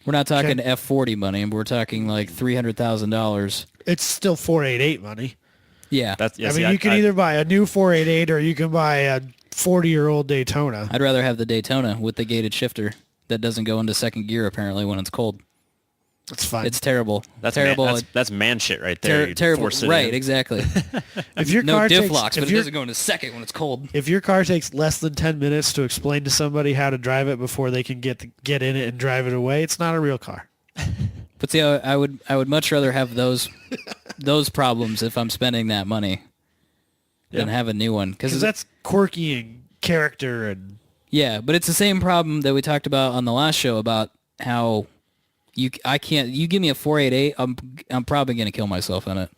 We're not talking Okay. F40 money. We're talking like $300,000. It's still 488 money. Yeah, That's yeah, I see, mean, you can either buy a new 488 or you can buy a 40-year-old Daytona. I'd rather have the Daytona with the gated shifter that doesn't go into second gear apparently when it's cold. That's fine. It's terrible. that's terrible. that's man shit right there. You terrible. force it Right, in. exactly. if your No car diff takes, locks, if but it your- doesn't go into second when it's cold. If your car takes less than 10 minutes to explain to somebody how to drive it before they can get in it and drive it away, it's not a real car. But see, I would much rather have those problems if I'm spending that money than have a new one. Because that's quirky and character and... Yeah, but it's the same problem that we talked about on the last show about how you give me a 488, I'm probably going to kill myself in it.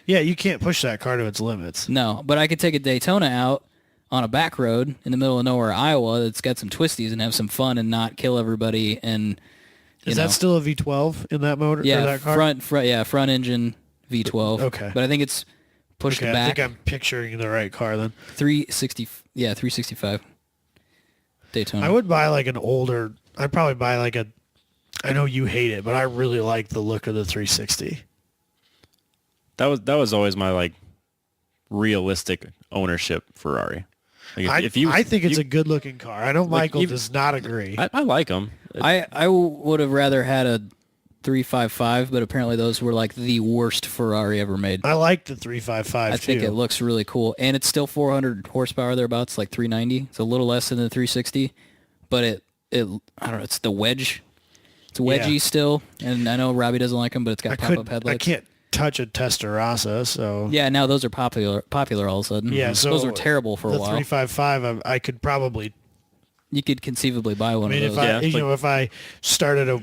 Yeah, you can't push that car to its limits. No, but I could take a Daytona out on a back road in the middle of nowhere, Iowa, that's got some twisties and have some fun and not kill everybody. And Is know. that still a V12 in that motor? Yeah, or that car? front engine V12. Okay. But I think it's pushed Okay, I back. think I'm picturing the right car then. 365 Daytona. I would buy like an older... I'd probably buy like a... I know you hate it, but I really like the look of the 360. That was always my like realistic ownership Ferrari. Like I think it's a good-looking car. I know Like, Michael even- does not agree. I like them. I would have rather had a 355, but apparently those were like the worst Ferrari ever made. I like the 355 I think too. it looks really cool, and it's still 400 horsepower thereabouts, like 390. It's a little less than the 360, but it I don't know. It's the wedge. It's wedgy Yeah. still, and I know Robbie doesn't like them, but it's got pop-up I headlights. can't touch a Testarossa, so... Yeah, now those are popular all of a sudden. Yeah, so those were terrible for a the while. 355, I could probably... You could conceivably buy one I mean, of if those. if I started a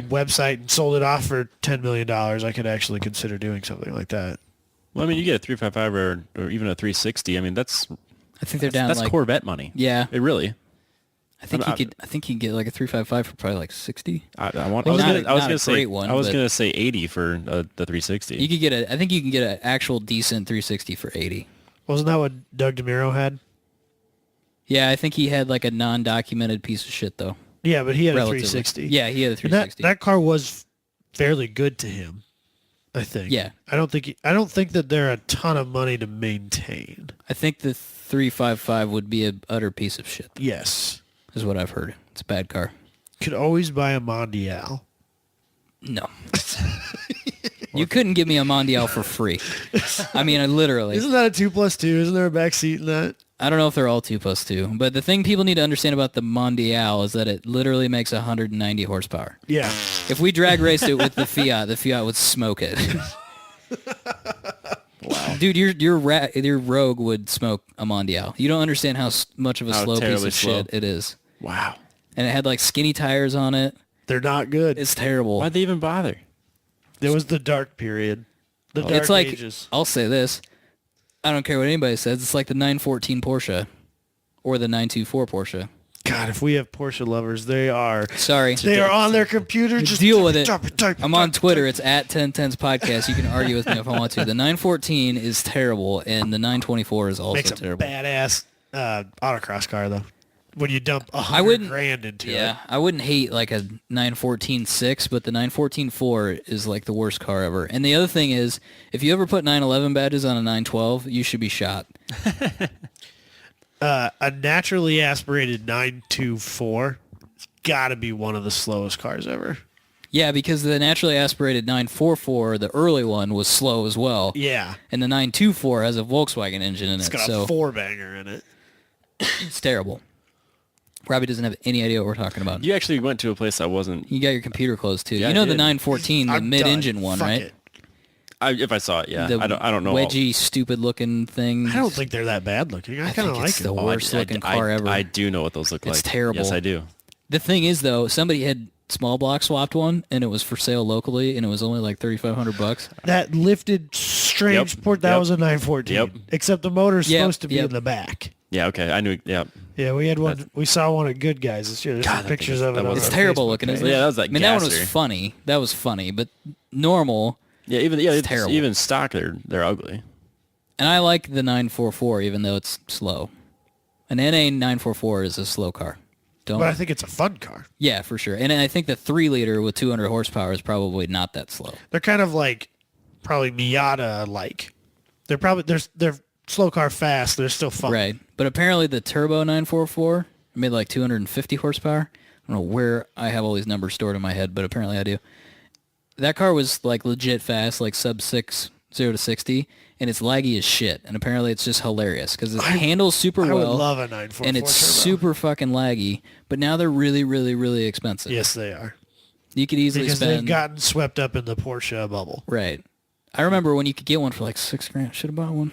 website and sold it off for $10 million, I could actually consider doing something like that. Well, I mean, you get a 355 or even a 360. I mean, that's I think they're down that's like Corvette money. yeah. It really. I think you could get like a 355 for probably like 60. I Not was a gonna say great one, I was but- gonna say 80 for the 360. You could get I think you can get an actual decent 360 for 80. Wasn't that what Doug DeMiro had? Yeah, I think he had like a non-documented piece of shit though. Yeah, but he had Relatively. a 360. Yeah, he had a And 360. that car was fairly good to him. I think. Yeah. I don't think that they're a ton of money to maintain. I think the 355 would be an utter piece of shit, Yes. is what I've heard. It's a bad car. Could always buy a Mondial. No. You couldn't give me a Mondial for free. I mean, I literally. Isn't that a 2+2? Isn't there a back seat in that? I don't know if they're all 2+2, but the thing people need to understand about the Mondial is that it literally makes 190 horsepower. Yeah. If we drag raced it with the Fiat would smoke it. Wow. Dude, your Rogue would smoke a Mondial. You don't understand how much of a slow piece of shit it is. Wow. And it had like skinny tires on it. They're not good. It's terrible. Why'd they even bother? There was the dark period. The dark it's like, ages. I'll say this. I don't care what anybody says. It's like the 914 Porsche or the 924 Porsche. God, if we have Porsche lovers, they are. Sorry. They are on their computer. Just deal with it. I'm on Twitter. It's at 1010s podcast. You can argue with me if I want to. The 914 is terrible, and the 924 is also Makes terrible. a badass autocross car, though. When you dump $100,000 into it. Yeah, I wouldn't hate like a 914-6, but the 914-4 is like the worst car ever. And the other thing is, if you ever put 911 badges on a 912, you should be shot. A naturally aspirated 924 has got to be one of the slowest cars ever. Yeah, because the naturally aspirated 944, the early one, was slow as well. Yeah. And the 924 has a Volkswagen engine in it. It's got a four-banger in it. It's terrible. Robbie doesn't have any idea what we're talking about. You actually went to a place I wasn't. You got your computer closed too. Yeah, you know I the did. 914, the mid-engine one, Fuck right? it. If I saw it, yeah. The I don't know. wedgy, stupid-looking thing. I don't think they're that bad looking. I kind of think like it's it. the worst-looking car ever. I do know what those look like. It's terrible. Yes, I do. The thing is, though, somebody had small block swapped one, and it was for sale locally, and it was only like $3,500. That lifted strange Yep. port, that Yep. was a 914. Yep. Except the motor's Yep. supposed to be Yep. in the back. Yeah, okay. I knew. Yeah. Yeah, we had one. We saw one at Good Guys this year. There's God, some that thing pictures is- of it. that on was- It's our terrible Facebook looking, page. isn't it? Yeah, that was like I mean, that one was gasser. funny. That was funny, but normal. Yeah, it's terrible. even stock, they're ugly. And I like the 944, even though it's slow. An NA 944 is a slow car. Don't. But I think it's a fun car. Yeah, for sure. And I think the 3-liter with 200 horsepower is probably not that slow. They're kind of like probably Miata-like. They're slow car fast. They're still fun. Right. But apparently the turbo 944 made like 250 horsepower. I don't know where I have all these numbers stored in my head, but apparently I do. That car was like legit fast, like sub 6, 0 to 60, and it's laggy as shit. And apparently it's just hilarious because it handles super I well. would love a 944 and it's turbo. super fucking laggy, but now they're really, really, really expensive. Yes, they are. You could easily Because spend... they've gotten swept up in the Porsche bubble. Right. I remember when you could get one for like $6,000. Should have bought one.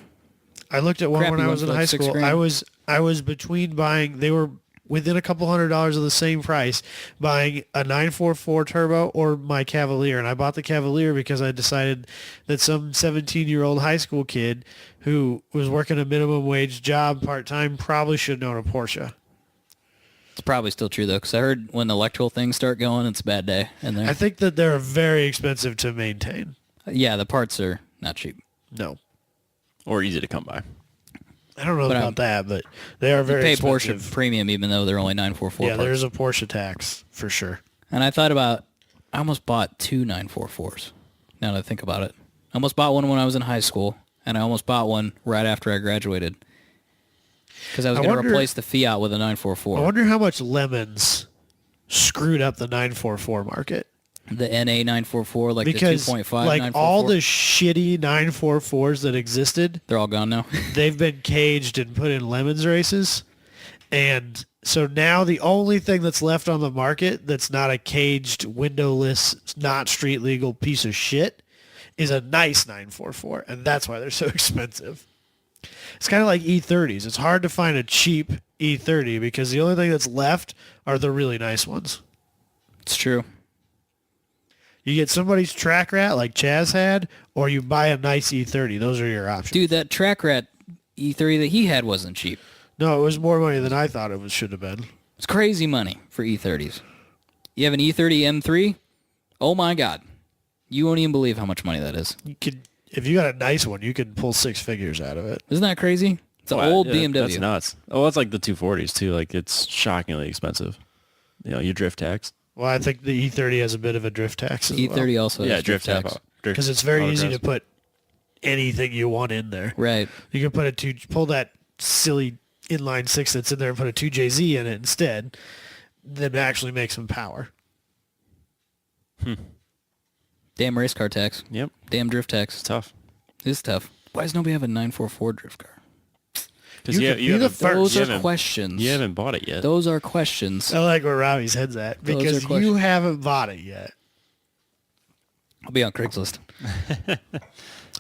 I looked at one Crappy when I one was for in like high $6,000. school. I was between buying. They were within a couple $100 of the same price, buying a 944 turbo or my Cavalier, and I bought the Cavalier because I decided that some 17-year-old high school kid who was working a minimum wage job part-time probably should own a Porsche. It's probably still true, though, because I heard when the electrical things start going, it's a bad day in there. I think that they're very expensive to maintain. Yeah, the parts are not cheap. No. Or easy to come by. I don't know But, about that, but they are You very pay expensive. Porsche premium even though they're only 944 Yeah, parts. there's a Porsche tax for sure. And I thought about, I almost bought 2 944s, now that I think about it. I almost bought one when I was in high school, and I almost bought one right after I graduated. Because I was going to replace the Fiat with a 944. I wonder how much lemons screwed up the 944 market. The NA 944, like Because the 2.5 like 944. all the shitty 944s that existed, They're all gone now. they've been caged and put in lemons races. And so now the only thing that's left on the market that's not a caged, windowless, not street legal piece of shit is a nice 944. And that's why they're so expensive. It's kind of like E30s. It's hard to find a cheap E30 because the only thing that's left are the really nice ones. It's true. You get somebody's track rat like Chaz had, or you buy a nice E30. Those are your options. Dude, that track rat E30 that he had wasn't cheap. No, it was more money than I thought should have been. It's crazy money for E30s. You have an E30 M3? Oh my God. You won't even believe how much money that is. You could, if you got a nice one, you could pull 6 figures out of it. Isn't that crazy? It's an old BMW. That's nuts. Oh, that's like the 240s too. Like it's shockingly expensive. You know, you drift tax. Well, I think the E30 has a bit of a drift tax as well. E30 also has Yeah, drift Instructor. Because it's very easy Autocross. to put anything you want in there. Right. You can put pull that silly inline 6 that's in there and put a 2JZ in it instead. Then actually make some power. Damn race car tax. Yep. Damn drift tax. It's tough. It's tough. Why does nobody have a 944 drift car? Because You could be the first. Those you are haven't- questions. You haven't bought it yet. Those are questions. I like where Robbie's head's at Those are because you questions. haven't bought it yet. I'll be on Craigslist. I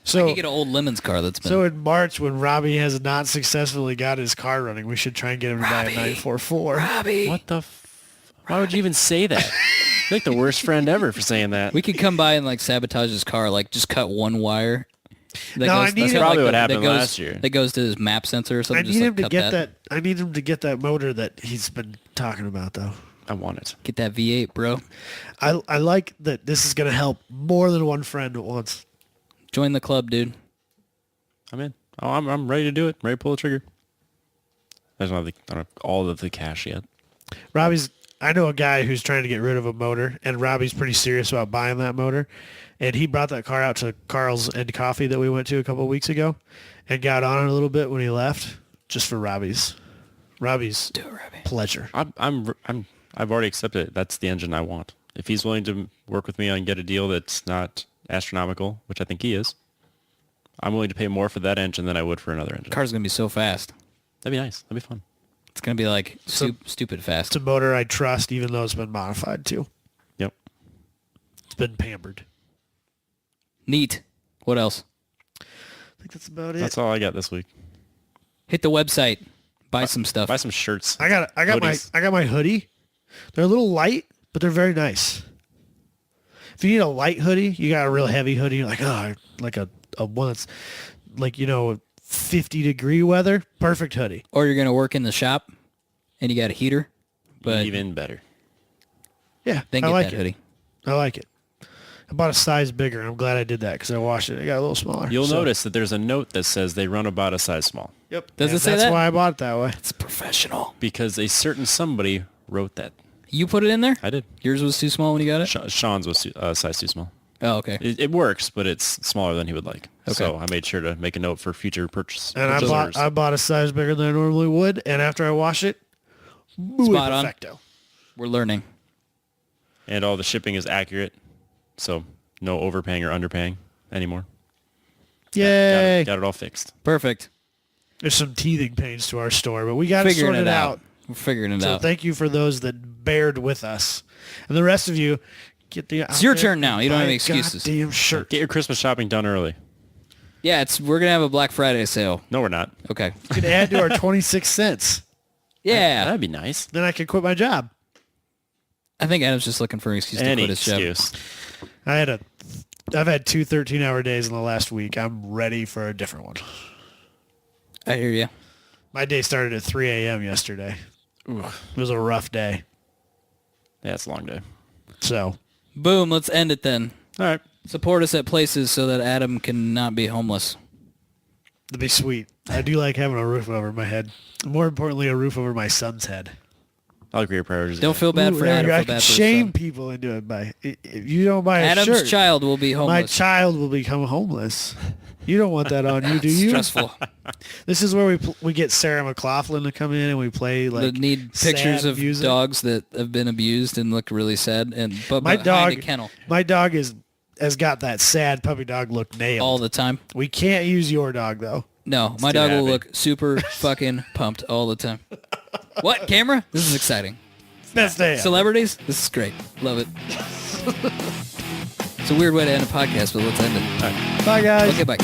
So, can get an old Lemons car that's been... so in March, when Robbie has not successfully got his car running, we should try and get him to buy a Robbie. 944. Robbie! What the? Why would you even say that? You're like the worst friend ever for saying that. We could come by and like sabotage his car, like just cut one wire. That No, I need that's him- Probably what that happened goes, last year. That goes to his map sensor or I something. need just, him like, to cut get that. that. I need him to get that motor that he's been talking about, though. I want it. Get that V8, bro. I like that this is going to help more than one friend at once. Join the club, dude. I'm in. Oh, I'm ready to do it. Ready to pull the trigger. I don't have all of the cash yet. I know a guy who's trying to get rid of a motor, and Robbie's pretty serious about buying that motor. And he brought that car out to Carl's and Coffee that we went to a couple of weeks ago and got on it a little bit when he left, just for Robbie's Do it, Robbie. pleasure. I've already accepted it. That's the engine I want. If he's willing to work with me and get a deal that's not astronomical, which I think he is, I'm willing to pay more for that engine than I would for another engine. Car's gonna be so fast. That'd be nice. That'd be fun. It's gonna be like stupid fast. It's a motor I trust, even though it's been modified too. Yep. It's been pampered. Neat. What else? I think that's about it. That's all I got this week. Hit the website. Buy some stuff. Buy some shirts. I got my hoodie. They're a little light, but they're very nice. If you need a light hoodie, you got a real heavy hoodie, like a one that's like 50-degree weather, perfect hoodie. Or you're gonna work in the shop, and you got a heater. But Even better. Yeah, then I get like that it. hoodie. I like it. I bought a size bigger, and I'm glad I did that because I washed it. It got a little smaller. You'll So- notice that there's a note that says they run about a size small Yep. Does And it say that's that? why I bought it that way. It's professional. because a certain somebody wrote that. You put it in there? I did. Yours was too small when you got it? Sean's was size too small. Oh, okay. It works, but it's smaller than he would like. Okay. So I made sure to make a note for future purchase. And purchasers. I bought a size bigger than I normally would, and after I wash it, muy Spot on. perfecto. We're learning. And all the shipping is accurate, so no overpaying or underpaying anymore. Yay! Got it all fixed. Perfect. There's some teething pains to our store, but we got it Figuring sorted it out. out. We're figuring it So out. thank you for those that bared with us. And the rest of you, get the It's your turn now. You don't have any excuses. Goddamn shirt. Get your Christmas shopping done early. Yeah, we're gonna have a Black Friday sale. No, we're not. Okay. You can add to our 26 cents. Yeah. That'd be nice. Then I can quit my job. I think Adam's just looking for an excuse to Any quit his job. excuse. I've had two 13-hour days in the last week. I'm ready for a different one. I hear you. My day started at 3 a.m. yesterday. Ooh. It was a rough day. Yeah, it's a long day. So, Boom. Let's end it then. All right. Support us at places so that Adam can not be homeless. it'd be sweet. I do like having a roof over my head. More importantly, a roof over my son's head. I like where your priorities. Don't feel bad Ooh, for there Adam. we go. I Feel can bad for his shame son. people into it by if you don't buy a Adam's shirt. child will be My homeless. child will become homeless. You don't want that on you, do you? Stressful. This is where we get Sarah McLaughlin to come in and we play like They need sad pictures of music. dogs that have been abused and look really sad. But My behind dog, a kennel my dog has got that sad puppy dog look nailed. all the time. We can't use your dog though. No, my too dog will happy. look super fucking pumped all the time. What? Camera? This is exciting. Best day. ever. Celebrities? This is great. Love it. It's a weird way to end a podcast, but let's end it. Bye guys. Okay, bye.